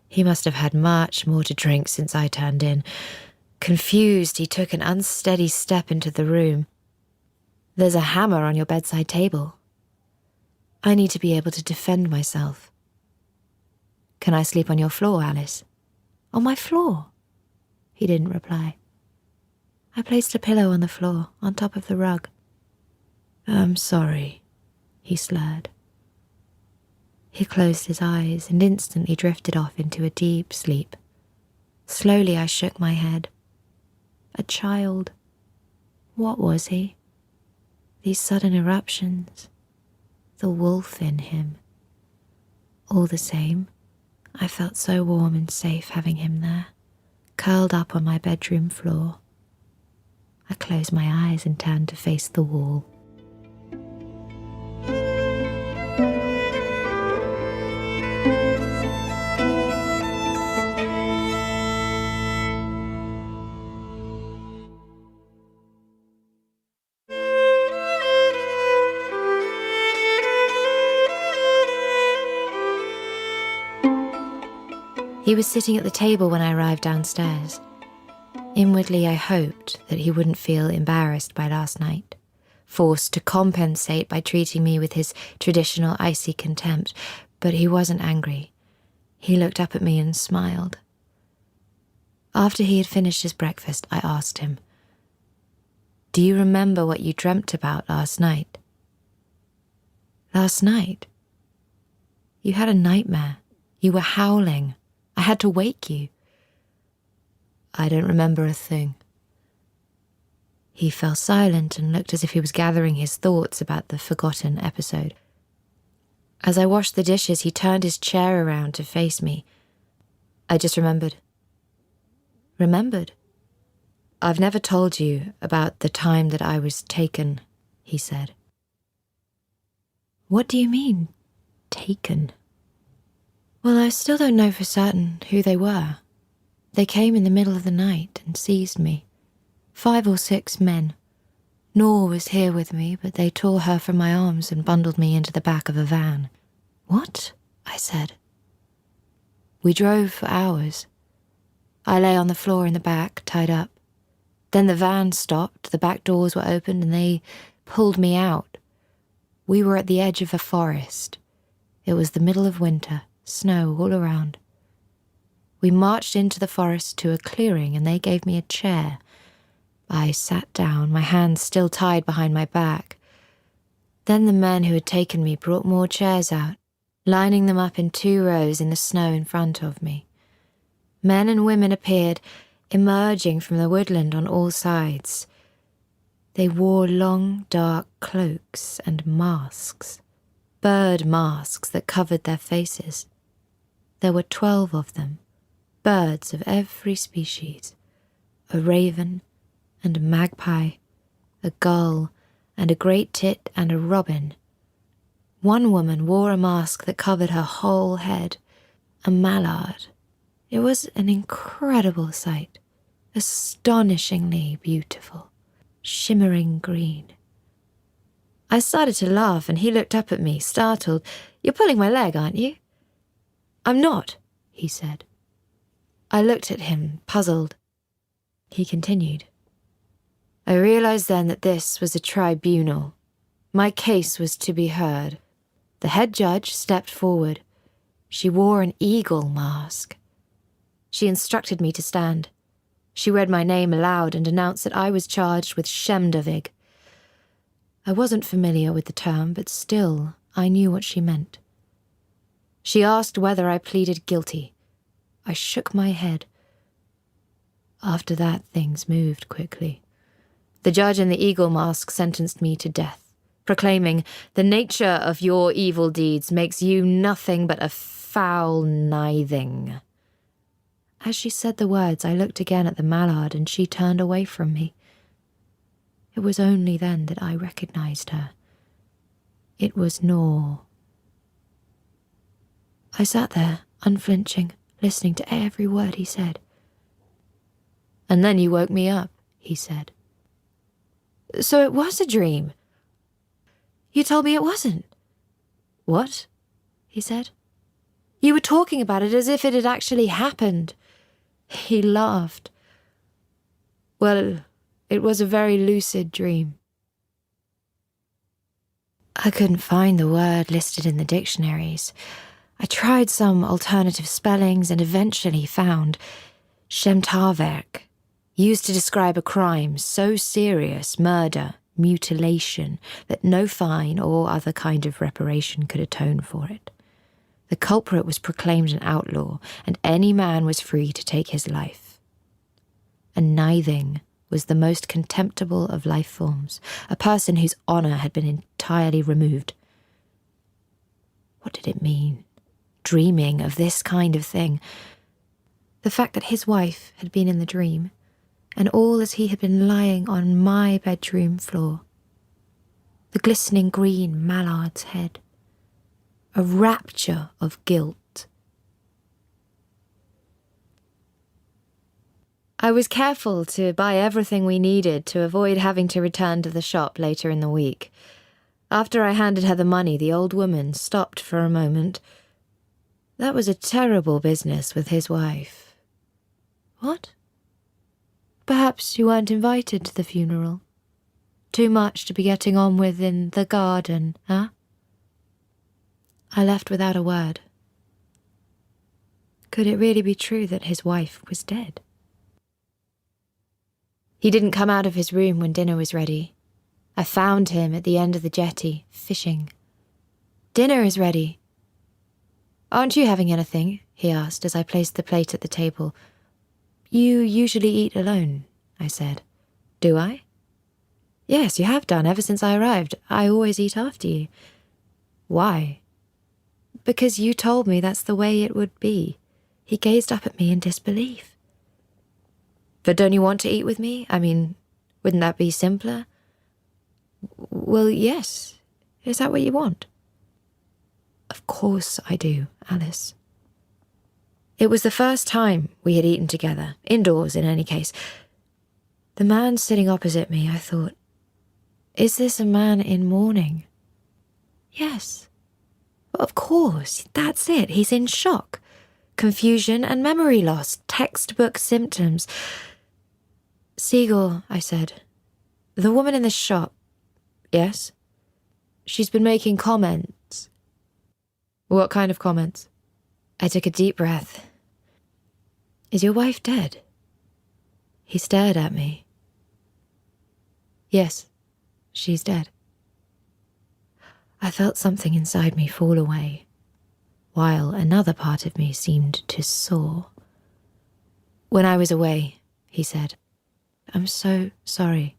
He must have had much more to drink since I turned in. Confused, he took an unsteady step into the room. "There's a hammer on your bedside table. I need to be able to defend myself." "Can I sleep on your floor, Alice?" "On my floor?" He didn't reply. I placed a pillow on the floor, on top of the rug. "I'm sorry," he slurred. He closed his eyes and instantly drifted off into a deep sleep. Slowly I shook my head. A child. What was he? These sudden eruptions. The wolf in him. All the same, I felt so warm and safe having him there, curled up on my bedroom floor. I closed my eyes and turned to face the wall. He was sitting at the table when I arrived downstairs. Inwardly, I hoped that he wouldn't feel embarrassed by last night, forced to compensate by treating me with his traditional icy contempt, but he wasn't angry. He looked up at me and smiled. After he had finished his breakfast, I asked him, "Do you remember what you dreamt about last night?" "Last night? You had a nightmare. You were howling. I had to wake you." "I don't remember a thing." He fell silent and looked as if he was gathering his thoughts about the forgotten episode. As I washed the dishes, he turned his chair around to face me. "I just remembered." "Remembered?" "I've never told you about the time that I was taken," he said. "What do you mean, taken?" "Well, I still don't know for certain who they were. They came in the middle of the night and seized me. 5 or 6 men. Nor was here with me, but they tore her from my arms and bundled me into the back of a van." "What?" I said. "We drove for hours. I lay on the floor in the back, tied up. Then the van stopped, the back doors were opened, and they pulled me out. We were at the edge of a forest. It was the middle of winter, snow all around. We marched into the forest to a clearing, and they gave me a chair. I sat down, my hands still tied behind my back. Then the men who had taken me brought more chairs out, lining them up in 2 rows in the snow in front of me. Men and women appeared, emerging from the woodland on all sides. They wore long, dark cloaks and masks, bird masks that covered their faces. There were 12 of them, birds of every species, a raven and a magpie, a gull and a great tit and a robin. One woman wore a mask that covered her whole head, a mallard. It was an incredible sight, astonishingly beautiful, shimmering green. I started to laugh and he looked up at me, startled. "You're pulling my leg, aren't you?" "I'm not," he said. I looked at him, puzzled. He continued. "I realized then that this was a tribunal. My case was to be heard. The head judge stepped forward. She wore an eagle mask. She instructed me to stand. She read my name aloud and announced that I was charged with Schemdavig. I wasn't familiar with the term, but still I knew what she meant. She asked whether I pleaded guilty. I shook my head. After that, things moved quickly. The judge in the eagle mask sentenced me to death, proclaiming, "The nature of your evil deeds makes you nothing but a foul nithing." As she said the words, I looked again at the mallard and she turned away from me. It was only then that I recognized her. It was Nor. I sat there, unflinching, listening to every word he said. "And then you woke me up," he said. "So it was a dream?" "You told me it wasn't." "What?" he said. "You were talking about it as if it had actually happened." He laughed. "Well, it was a very lucid dream." I couldn't find the word listed in the dictionaries. I tried some alternative spellings and eventually found Schemdavig, used to describe a crime so serious, murder, mutilation, that no fine or other kind of reparation could atone for it. The culprit was proclaimed an outlaw, and any man was free to take his life. A nithing was the most contemptible of life forms, a person whose honour had been entirely removed. What did it mean, dreaming of this kind of thing? The fact that his wife had been in the dream, and all as he had been lying on my bedroom floor. The glistening green mallard's head. A rapture of guilt. I was careful to buy everything we needed to avoid having to return to the shop later in the week. After I handed her the money, the old woman stopped for a moment. That was a terrible business with his wife. What? Perhaps you weren't invited to the funeral? Too much to be getting on with in the garden, huh? I left without a word. Could it really be true that his wife was dead? He didn't come out of his room when dinner was ready. I found him at the end of the jetty, fishing. Dinner is ready. Aren't you having anything? He asked as I placed the plate at the table. You usually eat alone, I said. Do I? Yes, you have done ever since I arrived. I always eat after you. Why? Because you told me that's the way it would be. He gazed up at me in disbelief. But don't you want to eat with me? I mean, wouldn't that be simpler? Well, yes. Is that what you want? Of course I do, Alice. It was the first time we had eaten together, indoors in any case. The man sitting opposite me, I thought, is this a man in mourning? Yes. Of course, that's it. He's in shock. Confusion and memory loss, textbook symptoms. Siegel, I said. The woman in the shop. Yes? She's been making comments. What kind of comments? I took a deep breath. Is your wife dead? He stared at me. Yes, she's dead. I felt something inside me fall away, while another part of me seemed to soar. When I was away, he said, I'm so sorry.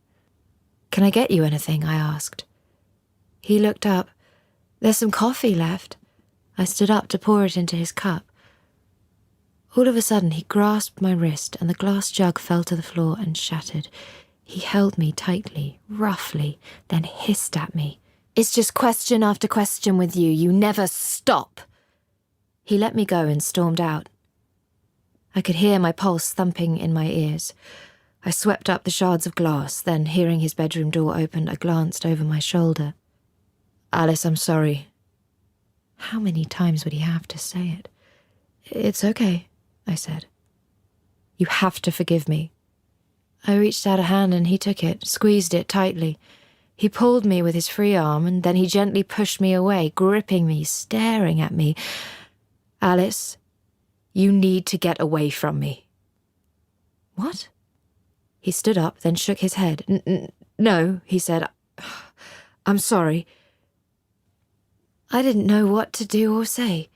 Can I get you anything? I asked. He looked up. There's some coffee left. I stood up to pour it into his cup. All of a sudden, he grasped my wrist and the glass jug fell to the floor and shattered. He held me tightly, roughly, then hissed at me. It's just question after question with you. You never stop. He let me go and stormed out. I could hear my pulse thumping in my ears. I swept up the shards of glass, then, hearing his bedroom door open, I glanced over my shoulder. Alice, I'm sorry. How many times would he have to say it? It's okay, I said. You have to forgive me. I reached out a hand and he took it, squeezed it tightly. He pulled me with his free arm and then he gently pushed me away, gripping me, staring at me. Alice, you need to get away from me. What? He stood up, then shook his head. No, he said. I'm sorry. I didn't know what to do or say.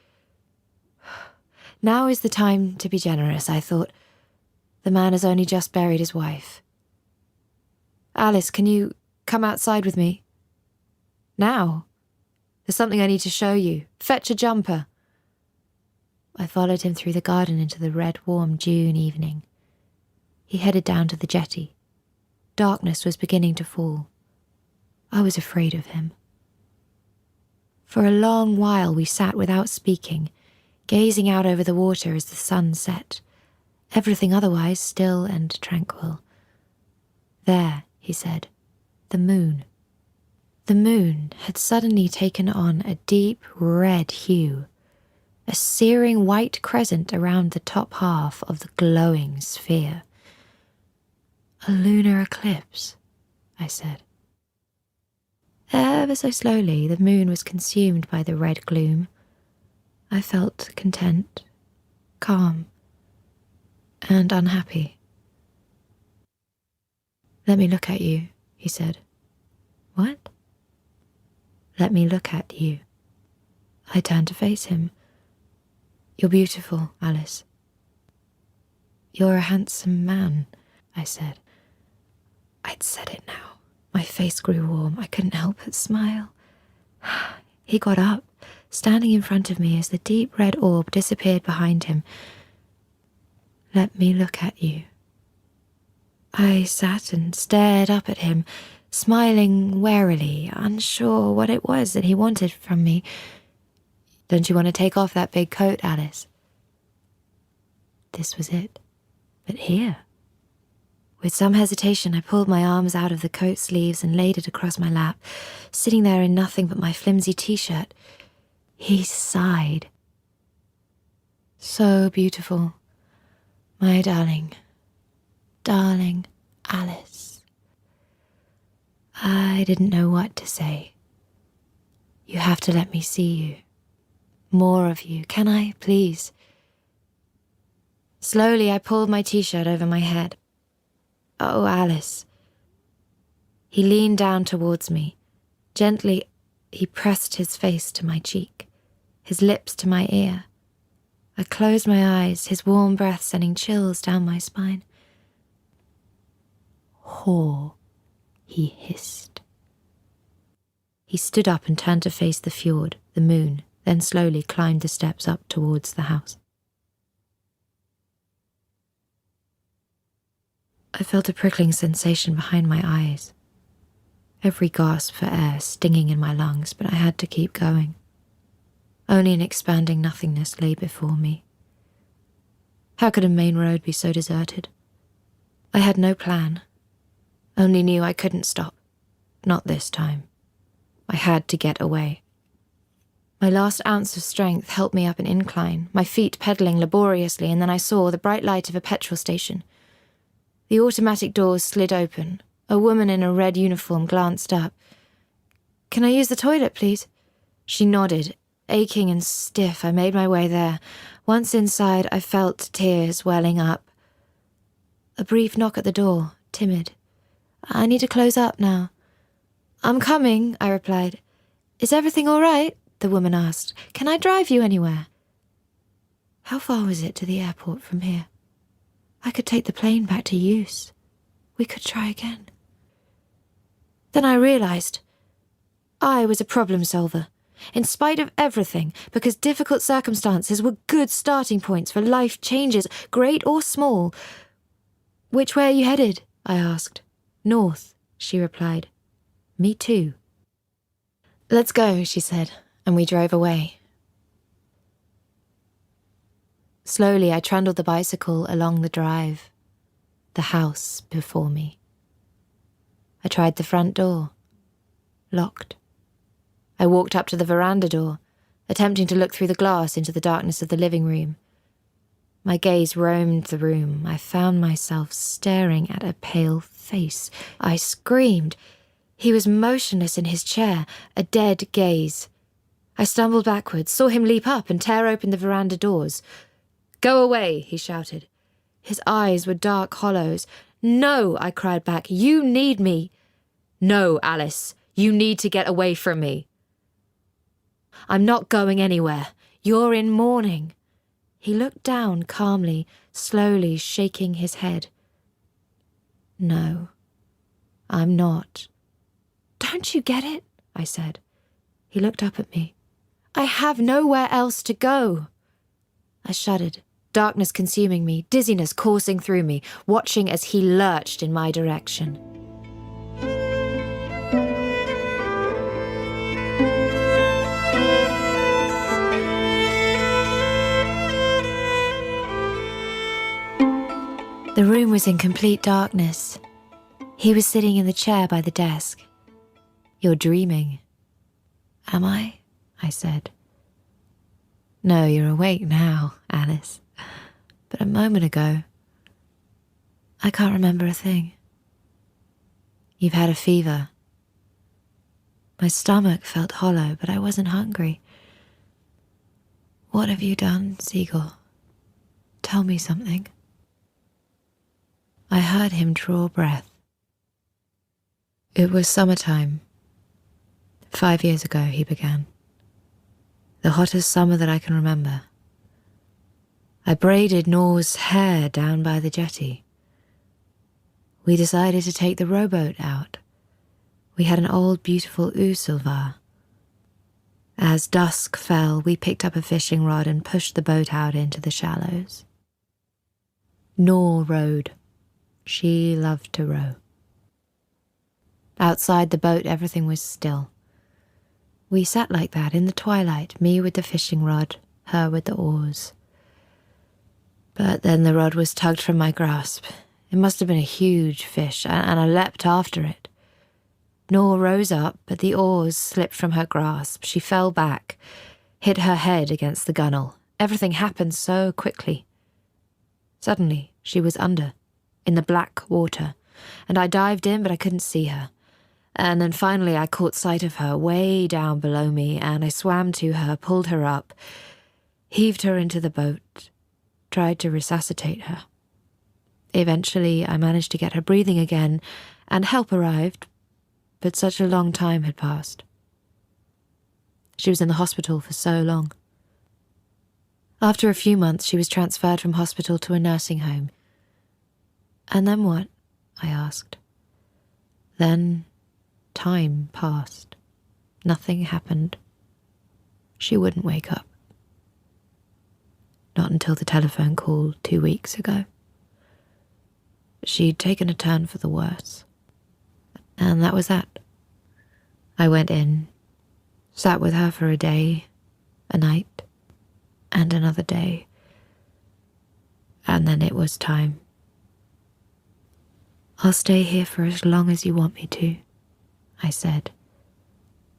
Now is the time to be generous, I thought. The man has only just buried his wife. Alice, can you come outside with me? Now? There's something I need to show you. Fetch a jumper. I followed him through the garden into the red, warm June evening. He headed down to the jetty. Darkness was beginning to fall. I was afraid of him. For a long while we sat without speaking, gazing out over the water as the sun set, everything otherwise still and tranquil. There, he said, the moon. The moon had suddenly taken on a deep red hue, a searing white crescent around the top half of the glowing sphere. A lunar eclipse, I said. Ever so slowly, the moon was consumed by the red gloom. I felt content, calm, and unhappy. Let me look at you, he said. What? Let me look at you. I turned to face him. You're beautiful, Alice. You're a handsome man, I said. I'd said it now. My face grew warm. I couldn't help but smile. He got up, standing in front of me as the deep red orb disappeared behind him. Let me look at you. I sat and stared up at him, smiling warily, unsure what it was that he wanted from me. Don't you want to take off that big coat, Alice? This was it. But here. With some hesitation, I pulled my arms out of the coat sleeves and laid it across my lap, sitting there in nothing but my flimsy t-shirt. He sighed. So beautiful. My darling, darling Alice. I didn't know what to say. You have to let me see you. More of you. Can I, please? Slowly, I pulled my t-shirt over my head. Oh, Alice. He leaned down towards me. Gently, he pressed his face to my cheek, his lips to my ear. I closed my eyes, his warm breath sending chills down my spine. Whore, he hissed. He stood up and turned to face the fjord, the moon, then slowly climbed the steps up towards the house. I felt a prickling sensation behind my eyes. Every gasp for air stinging in my lungs, but I had to keep going. Only an expanding nothingness lay before me. How could a main road be so deserted? I had no plan, only knew I couldn't stop. Not this time. I had to get away. My last ounce of strength helped me up an incline, my feet pedalling laboriously, and then I saw the bright light of a petrol station. The automatic doors slid open. A woman in a red uniform glanced up. "Can I use the toilet, please?" She nodded. Aching and stiff, I made my way there. Once inside, I felt tears welling up. A brief knock at the door, timid. "I need to close up now." "I'm coming," I replied. "Is everything all right?" the woman asked. "Can I drive you anywhere?" How far was it to the airport from here? I could take the plane back to Use. We could try again. Then I realized I was a problem solver, in spite of everything, because difficult circumstances were good starting points for life changes, great or small. "Which way are you headed?" I asked. "North," she replied. "Me too." "Let's go," she said, and we drove away. Slowly, I trundled the bicycle along the drive, the house before me. I tried the front door. Locked. I walked up to the veranda door, attempting to look through the glass into the darkness of the living room. My gaze roamed the room. I found myself staring at a pale face. I screamed. He was motionless in his chair, a dead gaze. I stumbled backwards, saw him leap up and tear open the veranda doors. "Go away," he shouted. His eyes were dark hollows. "No," I cried back. "You need me." "No, Alice. You need to get away from me." "I'm not going anywhere. You're in mourning." He looked down calmly, slowly shaking his head. "No, I'm not." "Don't you get it?" I said. He looked up at me. "I have nowhere else to go." I shuddered, darkness consuming me, dizziness coursing through me, watching as he lurched in my direction. The room was in complete darkness. He was sitting in the chair by the desk. "You're dreaming." "Am I?" I said. "No, you're awake now, Alice. But a moment ago, I can't remember a thing." "You've had a fever." My stomach felt hollow, but I wasn't hungry. "What have you done, Seagull? Tell me something." I heard him draw breath. "It was summertime. 5 years ago," he began. "The hottest summer that I can remember. I braided Nor's hair down by the jetty. We decided to take the rowboat out. We had an old, beautiful Usilvar. As dusk fell, we picked up a fishing rod and pushed the boat out into the shallows. Nor rowed. She loved to row. Outside the boat, everything was still. We sat like that in the twilight, me with the fishing rod, her with the oars. But then the rod was tugged from my grasp. It must have been a huge fish, and I leapt after it. Nor rose up, but the oars slipped from her grasp. She fell back, hit her head against the gunwale, Everything happened so quickly. Suddenly, she was under, in the black water, and I dived in, but I couldn't see her. And then finally I caught sight of her way down below me, and I swam to her, pulled her up, heaved her into the boat, tried to resuscitate her. Eventually I managed to get her breathing again, and help arrived, but such a long time had passed. She was in the hospital for so long. After a few months, she was transferred from hospital to a nursing home. And then what? I asked. Then time passed. Nothing happened. She wouldn't wake up. Not until the telephone call 2 weeks ago. She'd taken a turn for the worse. And that was that. I went in, sat with her for a day, a night, and another day. And then it was time. I'll stay here for as long as you want me to, I said,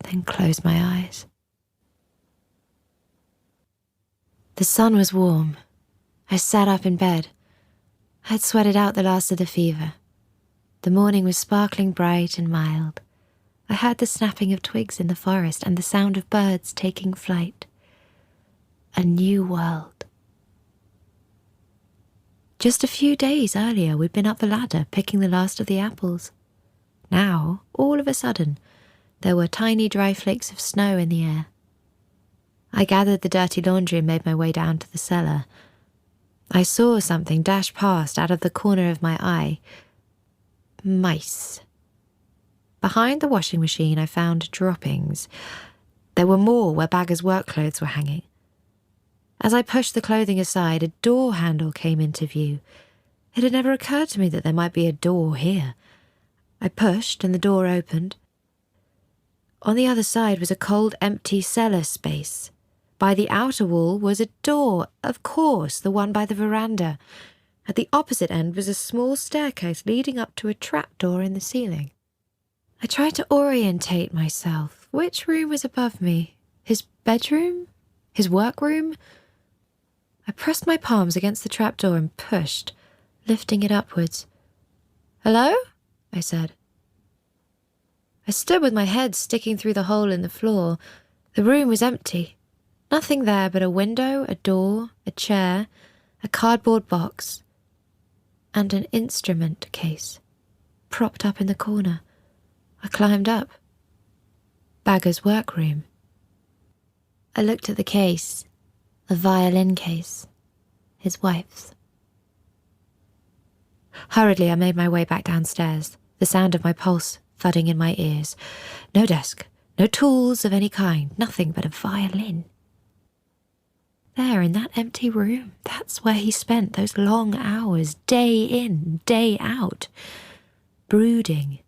then closed my eyes. The sun was warm. I sat up in bed. I had sweated out the last of the fever. The morning was sparkling bright and mild. I heard the snapping of twigs in the forest and the sound of birds taking flight. A new world. Just a few days earlier, we'd been up the ladder picking the last of the apples. Now, all of a sudden, there were tiny dry flakes of snow in the air. I gathered the dirty laundry and made my way down to the cellar. I saw something dash past out of the corner of my eye. Mice. Behind the washing machine, I found droppings. There were more where Bagger's work clothes were hanging. As I pushed the clothing aside, a door handle came into view. It had never occurred to me that there might be a door here. I pushed and the door opened. On the other side was a cold, empty cellar space. By the outer wall was a door, of course, the one by the veranda. At the opposite end was a small staircase leading up to a trapdoor in the ceiling. I tried to orientate myself. Which room was above me? His bedroom? His workroom? I pressed my palms against the trapdoor and pushed, lifting it upwards. "Hello?" I said. I stood with my head sticking through the hole in the floor. The room was empty. Nothing there but a window, a door, a chair, a cardboard box, and an instrument case, propped up in the corner. I climbed up. Bagger's workroom. I looked at the case, a violin case, his wife's. Hurriedly, I made my way back downstairs, the sound of my pulse thudding in my ears. No desk, no tools of any kind, nothing but a violin. There, in that empty room, that's where he spent those long hours, day in, day out, brooding,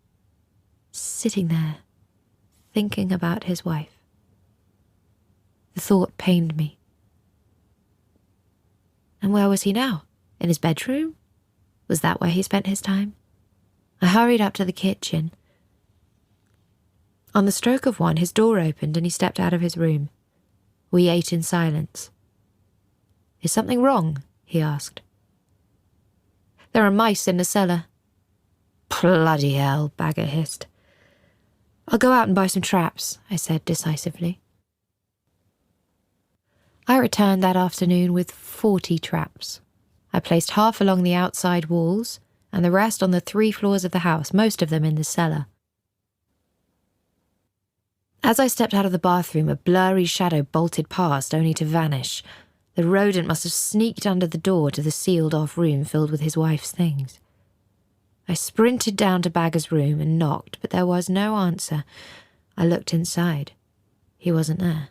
sitting there, thinking about his wife. The thought pained me. And where was he now? In his bedroom? Was that where he spent his time? I hurried up to the kitchen. On the stroke of one, his door opened and he stepped out of his room. We ate in silence. "Is something wrong?" he asked. "There are mice in the cellar." "Bloody hell," Bagger hissed. "I'll go out and buy some traps," I said decisively. I returned that afternoon with 40 traps. I placed half along the outside walls and the rest on the 3 floors of the house, most of them in the cellar. As I stepped out of the bathroom, a blurry shadow bolted past, only to vanish. The rodent must have sneaked under the door to the sealed-off room filled with his wife's things. I sprinted down to Bagger's room and knocked, but there was no answer. I looked inside. He wasn't there.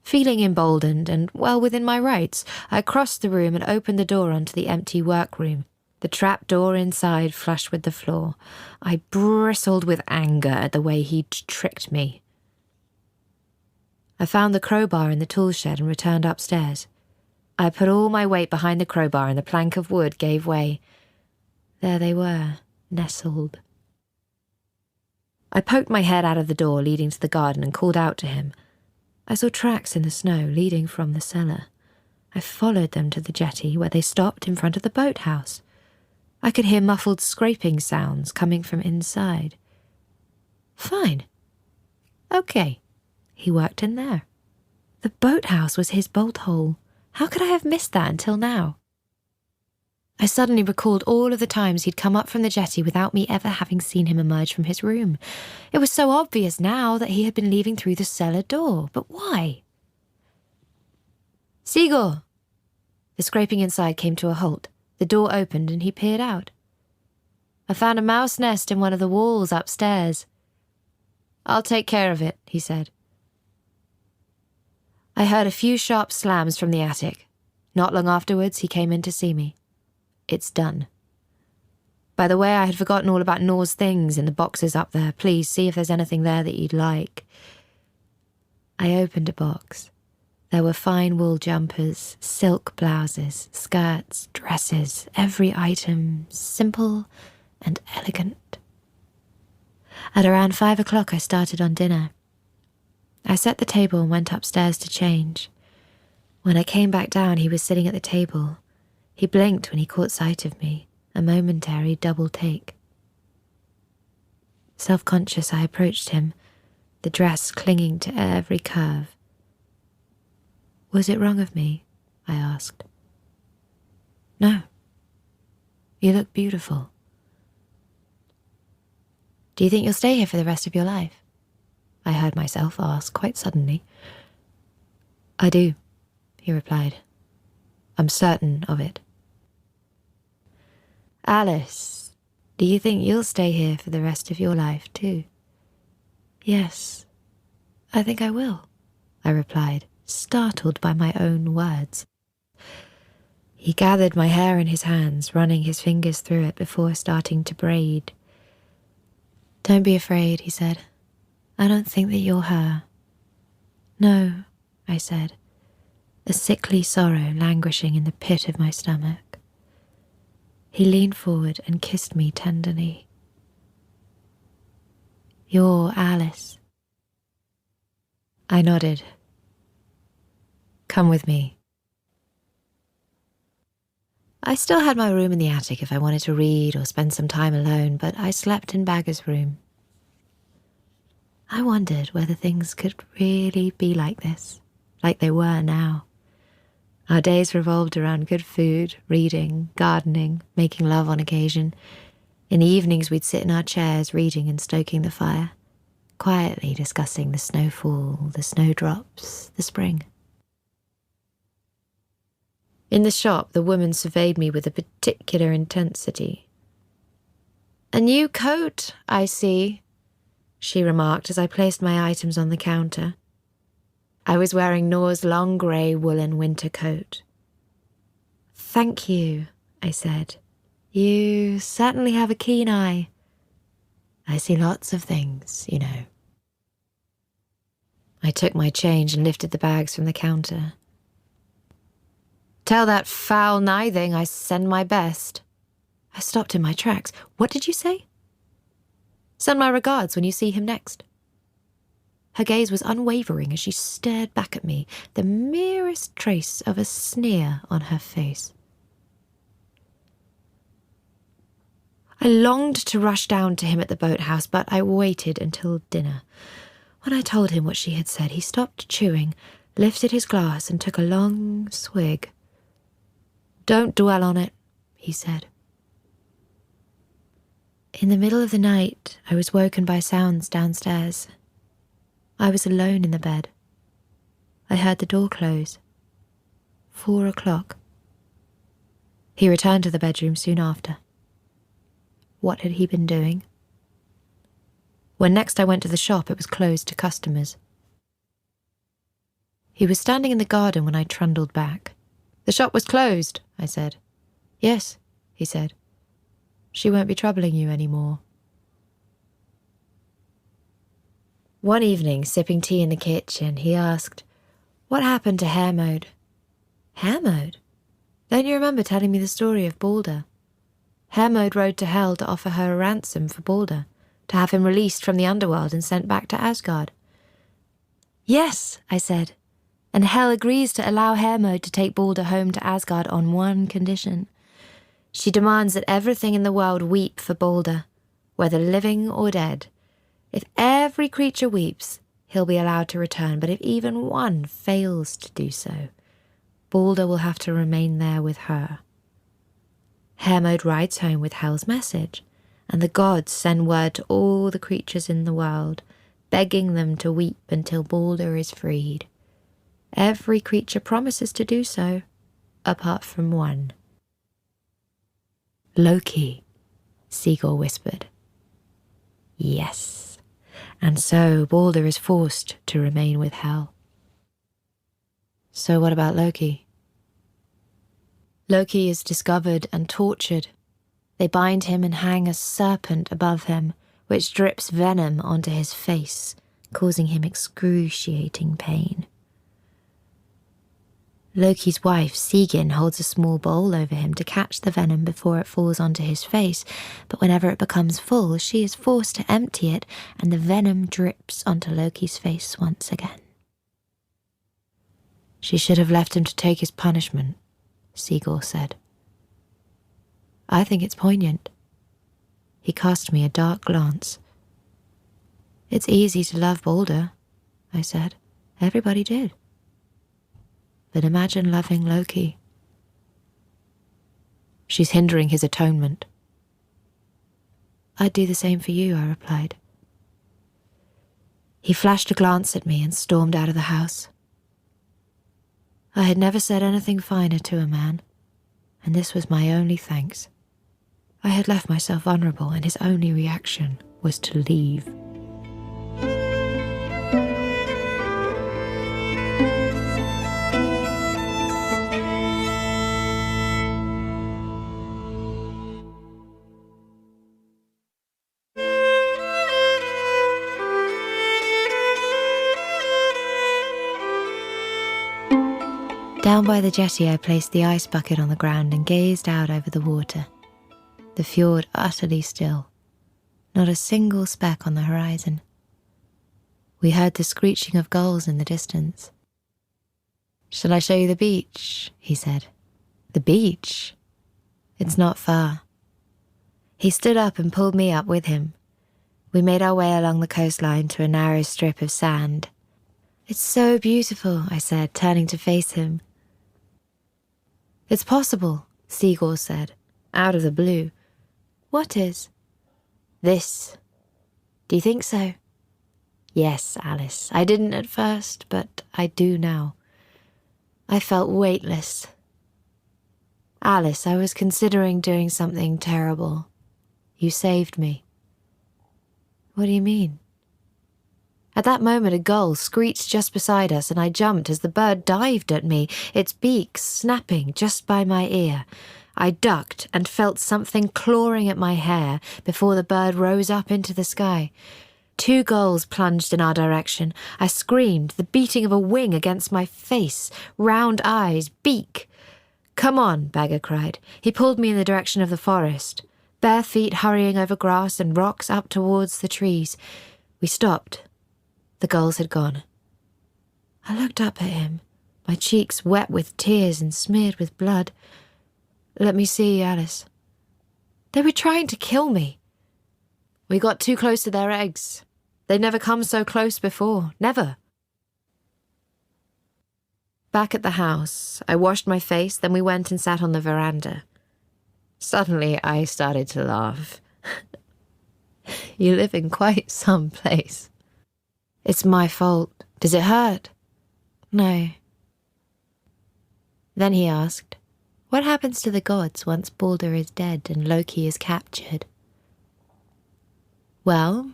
Feeling emboldened and well within my rights, I crossed the room and opened the door onto the empty workroom, the trap door inside flush with the floor. I bristled with anger at the way he'd tricked me. I found the crowbar in the tool shed and returned upstairs. I put all my weight behind the crowbar and the plank of wood gave way. There they were, nestled. I poked my head out of the door leading to the garden and called out to him. I saw tracks in the snow leading from the cellar. I followed them to the jetty where they stopped in front of the boathouse. I could hear muffled scraping sounds coming from inside. Fine. Okay. He worked in there. The boathouse was his bolt hole. How could I have missed that until now? I suddenly recalled all of the times he'd come up from the jetty without me ever having seen him emerge from his room. It was so obvious now that he had been leaving through the cellar door. But why? Sigurd! The scraping inside came to a halt. The door opened and he peered out. I found a mouse nest in one of the walls upstairs. I'll take care of it, he said. I heard a few sharp slams from the attic. Not long afterwards, he came in to see me. It's done. By the way, I had forgotten all about Nor's things in the boxes up there. Please see if there's anything there that you'd like. I opened a box. There were fine wool jumpers, silk blouses, skirts, dresses, every item simple and elegant. At around 5 o'clock, I started on dinner. I set the table and went upstairs to change. When I came back down, he was sitting at the table. He blinked when he caught sight of me, a momentary double take. Self-conscious, I approached him, the dress clinging to every curve. Was it wrong of me? I asked. No. You look beautiful. Do you think you'll stay here for the rest of your life? I heard myself ask quite suddenly. I do, he replied. I'm certain of it. Alice, do you think you'll stay here for the rest of your life too? Yes, I think I will, I replied, startled by my own words. He gathered my hair in his hands, running his fingers through it before starting to braid. Don't be afraid, he said. I don't think that you're her. No, I said, a sickly sorrow languishing in the pit of my stomach. He leaned forward and kissed me tenderly. You're Alice. I nodded. Come with me. I still had my room in the attic if I wanted to read or spend some time alone, but I slept in Bagger's room. I wondered whether things could really be like this, like they were now. Our days revolved around good food, reading, gardening, making love on occasion. In the evenings we'd sit in our chairs reading and stoking the fire, quietly discussing the snowfall, the snowdrops, the spring. In the shop, the woman surveyed me with a particular intensity. A new coat, I see, she remarked as I placed my items on the counter. I was wearing Nor's long grey woolen winter coat. Thank you, I said. You certainly have a keen eye. I see lots of things, you know. I took my change and lifted the bags from the counter. Tell that foul Nithing I send my best. I stopped in my tracks. What did you say? Send my regards when you see him next. Her gaze was unwavering as she stared back at me, the merest trace of a sneer on her face. I longed to rush down to him at the boathouse, but I waited until dinner. When I told him what she had said, he stopped chewing, lifted his glass and took a long swig. Don't dwell on it, he said. In the middle of the night, I was woken by sounds downstairs. I was alone in the bed. I heard the door close. 4 o'clock. He returned to the bedroom soon after. What had he been doing? When next I went to the shop, it was closed to customers. He was standing in the garden when I trundled back. The shop was closed, I said. Yes, he said. She won't be troubling you any more. One evening, sipping tea in the kitchen, he asked, what happened to Hermod? Hermod? Don't you remember telling me the story of Balder? Hermod rode to Hel to offer her a ransom for Balder, to have him released from the underworld and sent back to Asgard. Yes, I said, and Hel agrees to allow Hermod to take Balder home to Asgard on one condition. She demands that everything in the world weep for Balder, whether living or dead. If every creature weeps, he'll be allowed to return, but if even one fails to do so, Balder will have to remain there with her. Hermod rides home with Hel's message, and the gods send word to all the creatures in the world, begging them to weep until Balder is freed. Every creature promises to do so, apart from one. Loki, Sigurd whispered. Yes, and so Balder is forced to remain with Hel. So what about Loki? Loki is discovered and tortured. They bind him and hang a serpent above him, which drips venom onto his face, causing him excruciating pain. Loki's wife, Sigyn, holds a small bowl over him to catch the venom before it falls onto his face, but whenever it becomes full, she is forced to empty it, and the venom drips onto Loki's face once again. She should have left him to take his punishment, Sigurd said. I think it's poignant. He cast me a dark glance. It's easy to love Balder, I said. Everybody did. But imagine loving Loki. She's hindering his atonement. I'd do the same for you, I replied. He flashed a glance at me and stormed out of the house. I had never said anything finer to a man, and this was my only thanks. I had left myself vulnerable, and his only reaction was to leave. Down by the jetty, I placed the ice bucket on the ground and gazed out over the water. The fjord utterly still, not a single speck on the horizon. We heard the screeching of gulls in the distance. Shall I show you the beach? He said. The beach? It's not far. He stood up and pulled me up with him. We made our way along the coastline to a narrow strip of sand. It's so beautiful, I said, turning to face him. It's possible, Sigurd said, out of the blue. What is? This. Do you think so? Yes, Alice. I didn't at first, but I do now. I felt weightless. Alice, I was considering doing something terrible. You saved me. What do you mean? At that moment, a gull screeched just beside us, and I jumped as the bird dived at me, its beak snapping just by my ear. I ducked and felt something clawing at my hair before the bird rose up into the sky. 2 gulls plunged in our direction. I screamed, the beating of a wing against my face, round eyes, beak. Come on, Bagger cried. He pulled me in the direction of the forest, bare feet hurrying over grass and rocks up towards the trees. We stopped. The gulls had gone. I looked up at him, my cheeks wet with tears and smeared with blood. Let me see, Alice. They were trying to kill me. We got too close to their eggs. They'd never come so close before. Never. Back at the house, I washed my face, then we went and sat on the veranda. Suddenly, I started to laugh. You live in quite some place. It's my fault. Does it hurt? No. Then he asked, what happens to the gods once Balder is dead and Loki is captured? Well,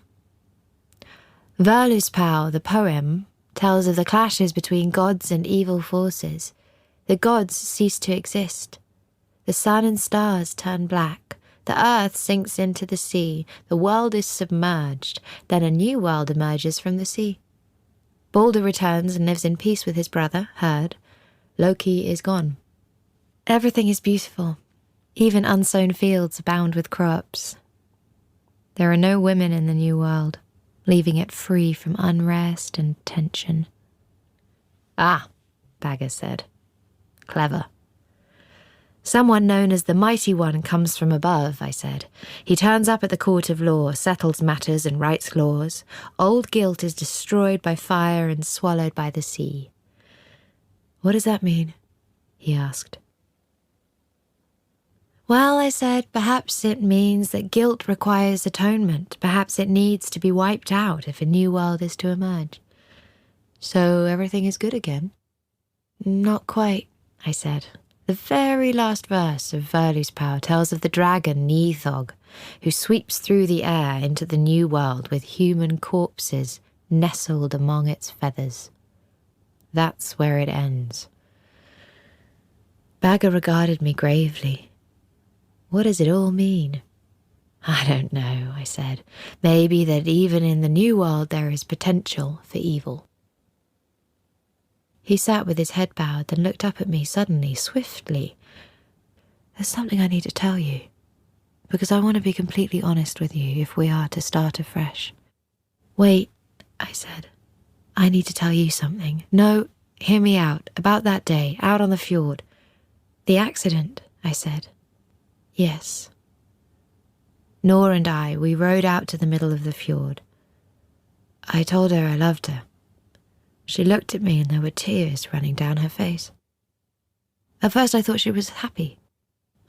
Völuspá, the poem, tells of the clashes between gods and evil forces. The gods cease to exist. The sun and stars turn black. The earth sinks into the sea. The world is submerged. Then a new world emerges from the sea. Balder returns and lives in peace with his brother, Herd. Loki is gone. Everything is beautiful. Even unsown fields abound with crops. There are no women in the new world, leaving it free from unrest and tension. Ah, Bagger said. Clever. Someone known as the Mighty One comes from above, I said. He turns up at the court of law, settles matters and writes laws. Old guilt is destroyed by fire and swallowed by the sea. What does that mean? He asked. Well, I said, perhaps it means that guilt requires atonement. Perhaps it needs to be wiped out if a new world is to emerge. So everything is good again? Not quite, I said. The very last verse of Völuspá tells of the dragon Nidhogg, who sweeps through the air into the new world with human corpses nestled among its feathers. That's where it ends. Bagger regarded me gravely. What does it all mean? I don't know, I said. Maybe that even in the new world there is potential for evil. He sat with his head bowed, then looked up at me suddenly, swiftly. There's something I need to tell you, because I want to be completely honest with you if we are to start afresh. Wait, I said. I need to tell you something. No, hear me out. About that day, out on the fjord. The accident, I said. Yes. Nor and I, we rowed out to the middle of the fjord. I told her I loved her. She looked at me and there were tears running down her face. At first I thought she was happy.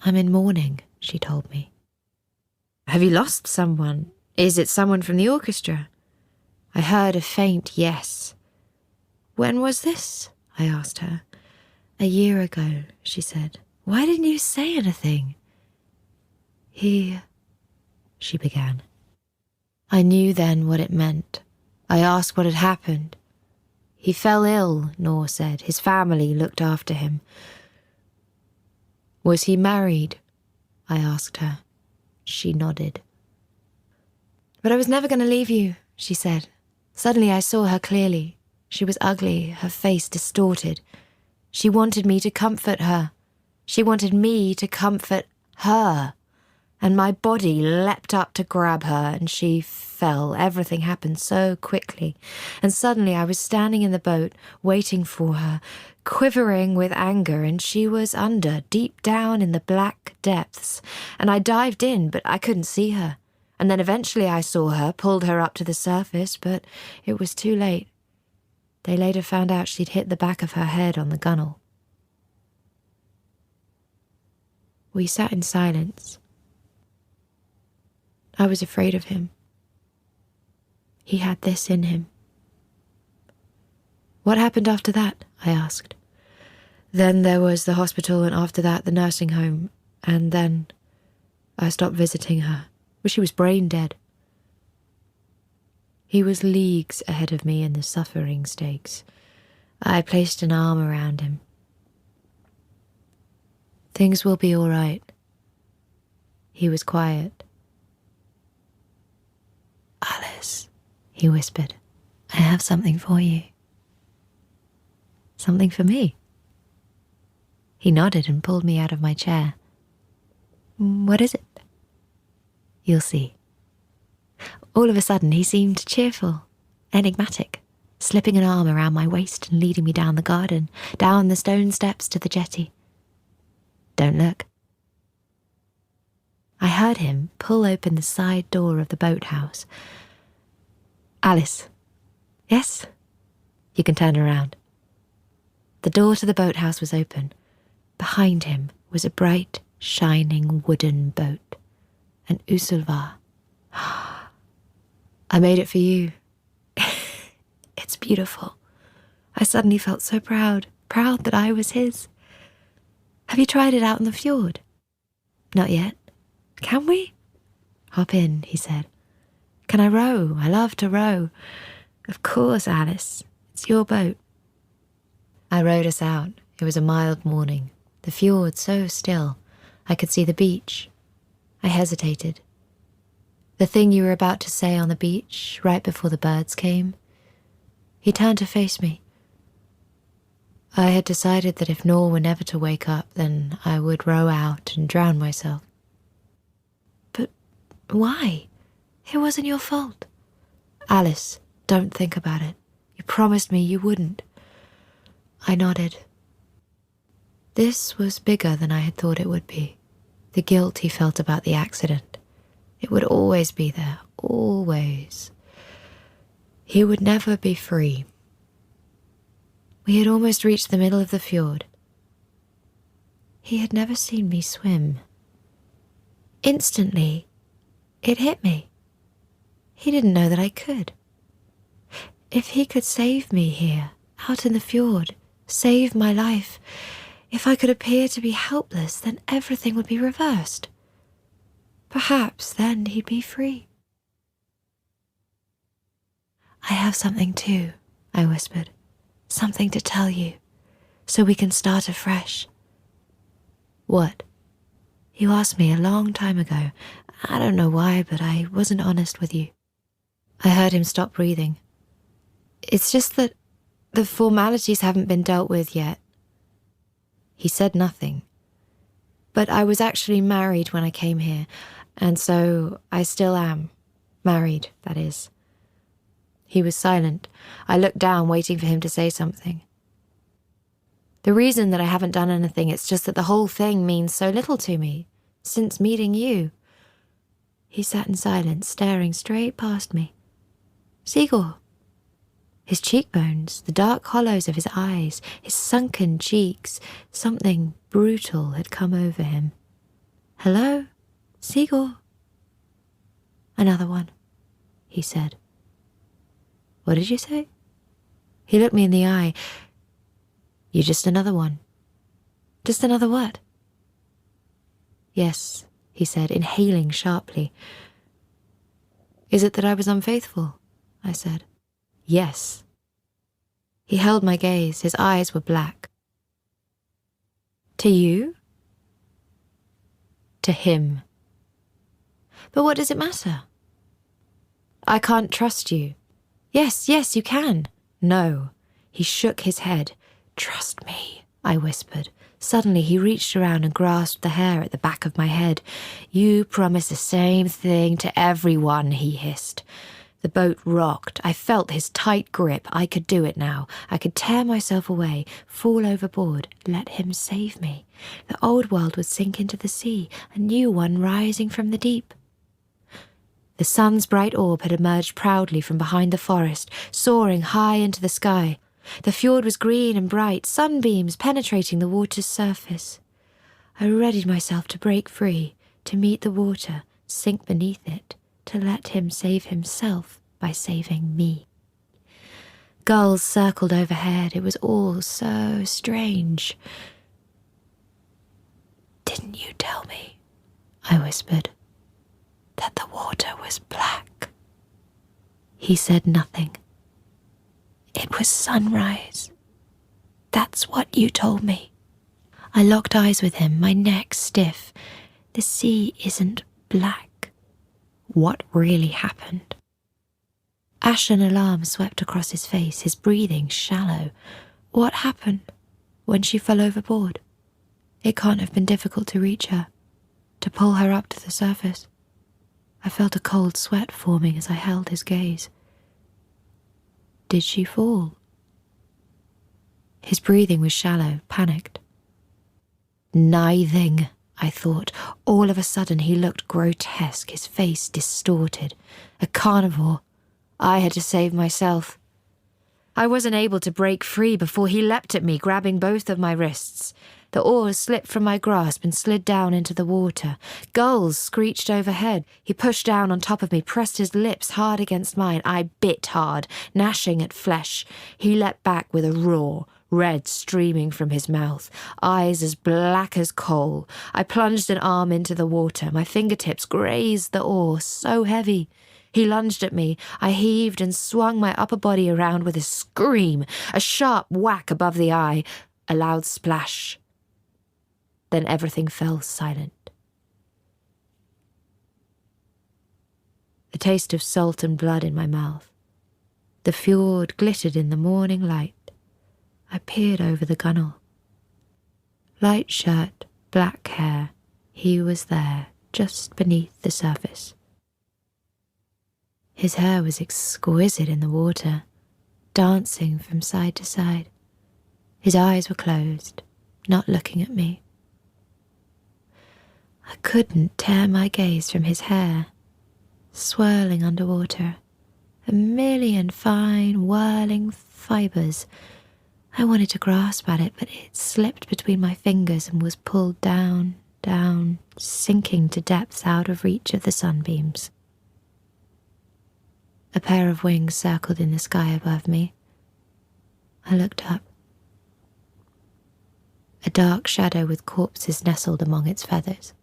I'm in mourning, she told me. Have you lost someone? Is it someone from the orchestra? I heard a faint yes. When was this? I asked her. A year ago, she said. Why didn't you say anything? She began. I knew then what it meant. I asked what had happened. He fell ill, Nor said. His family looked after him. Was he married? I asked her. She nodded. But I was never going to leave you, she said. Suddenly I saw her clearly. She was ugly, her face distorted. She wanted me to comfort her. She wanted me to comfort her. And my body leapt up to grab her, and she fell. Everything happened so quickly. And suddenly I was standing in the boat, waiting for her, quivering with anger, and she was under, deep down in the black depths. And I dived in, but I couldn't see her. And then eventually I saw her, pulled her up to the surface, but it was too late. They later found out she'd hit the back of her head on the gunwale. We sat in silence. I was afraid of him. He had this in him. What happened after that? I asked. Then there was the hospital, and after that the nursing home, and then I stopped visiting her. But she was brain dead. He was leagues ahead of me in the suffering stakes. I placed an arm around him. Things will be all right. He was quiet. Alice, he whispered, I have something for you. Something for me? He nodded and pulled me out of my chair. What is it? You'll see. All of a sudden he seemed cheerful, enigmatic, slipping an arm around my waist and leading me down the garden, down the stone steps to the jetty. Don't look. I heard him pull open the side door of the boathouse. Alice. Yes? You can turn around. The door to the boathouse was open. Behind him was a bright, shining wooden boat. An Usulva. I made it for you. It's beautiful. I suddenly felt so proud that I was his. Have you tried it out in the fjord? Not yet. Can we? Hop in, he said. Can I row? I love to row. Of course, Alice. It's your boat. I rowed us out. It was a mild morning. The fjord so still. I could see the beach. I hesitated. The thing you were about to say on the beach, right before the birds came. He turned to face me. I had decided that if Nor were never to wake up, then I would row out and drown myself. But why? It wasn't your fault. Alice, don't think about it. You promised me you wouldn't. I nodded. This was bigger than I had thought it would be. The guilt he felt about the accident. It would always be there, always. He would never be free. We had almost reached the middle of the fjord. He had never seen me swim. Instantly, it hit me. He didn't know that I could. If he could save me here, out in the fjord, save my life, if I could appear to be helpless, then everything would be reversed. Perhaps then he'd be free. I have something too, I whispered. Something to tell you, so we can start afresh. What? You asked me a long time ago. I don't know why, but I wasn't honest with you. I heard him stop breathing. It's just that the formalities haven't been dealt with yet. He said nothing. But I was actually married when I came here, and so I still am. Married, that is. He was silent. I looked down, waiting for him to say something. The reason that I haven't done anything, it's just that the whole thing means so little to me, since meeting you. He sat in silence, staring straight past me. Sigurd. His cheekbones, the dark hollows of his eyes, his sunken cheeks, something brutal had come over him. Hello, Sigurd. Another one, he said. What did you say? He looked me in the eye. You're just another one. Just another what? Yes, he said, inhaling sharply. Is it that I was unfaithful? I said. Yes. He held my gaze. His eyes were black. To you? To him. But what does it matter? I can't trust you. Yes, you can. No. He shook his head. Trust me, I whispered. Suddenly he reached around and grasped the hair at the back of my head. You promise the same thing to everyone, he hissed. The boat rocked. I felt his tight grip. I could do it now. I could tear myself away, fall overboard, let him save me. The old world would sink into the sea, a new one rising from the deep. The sun's bright orb had emerged proudly from behind the forest, soaring high into the sky. The fjord was green and bright, sunbeams penetrating the water's surface. I readied myself to break free, to meet the water, sink beneath it, to let him save himself by saving me. Gulls circled overhead. It was all so strange. Didn't you tell me, I whispered, that the water was black? He said nothing. It was sunrise. That's what you told me. I locked eyes with him, my neck stiff. The sea isn't black. What really happened? Ashen alarm swept across his face, his breathing shallow. What happened when she fell overboard? It can't have been difficult to reach her, to pull her up to the surface. I felt a cold sweat forming as I held his gaze. Did she fall? His breathing was shallow, panicked. Nithing, I thought. All of a sudden he looked grotesque, his face distorted. A carnivore. I had to save myself. I wasn't able to break free before he leapt at me, grabbing both of my wrists. The oars slipped from my grasp and slid down into the water. Gulls screeched overhead. He pushed down on top of me, pressed his lips hard against mine. I bit hard, gnashing at flesh. He leapt back with a roar, red streaming from his mouth, eyes as black as coal. I plunged an arm into the water. My fingertips grazed the oar, so heavy. He lunged at me. I heaved and swung my upper body around with a scream, a sharp whack above the eye, a loud splash. Then everything fell silent. The taste of salt and blood in my mouth. The fjord glittered in the morning light. I peered over the gunwale. Light shirt, black hair. He was there, just beneath the surface. His hair was exquisite in the water, dancing from side to side. His eyes were closed, not looking at me. I couldn't tear my gaze from his hair, swirling underwater, a million fine, whirling fibres. I wanted to grasp at it, but it slipped between my fingers and was pulled down, down, sinking to depths out of reach of the sunbeams. A pair of wings circled in the sky above me. I looked up. A dark shadow with corpses nestled among its feathers.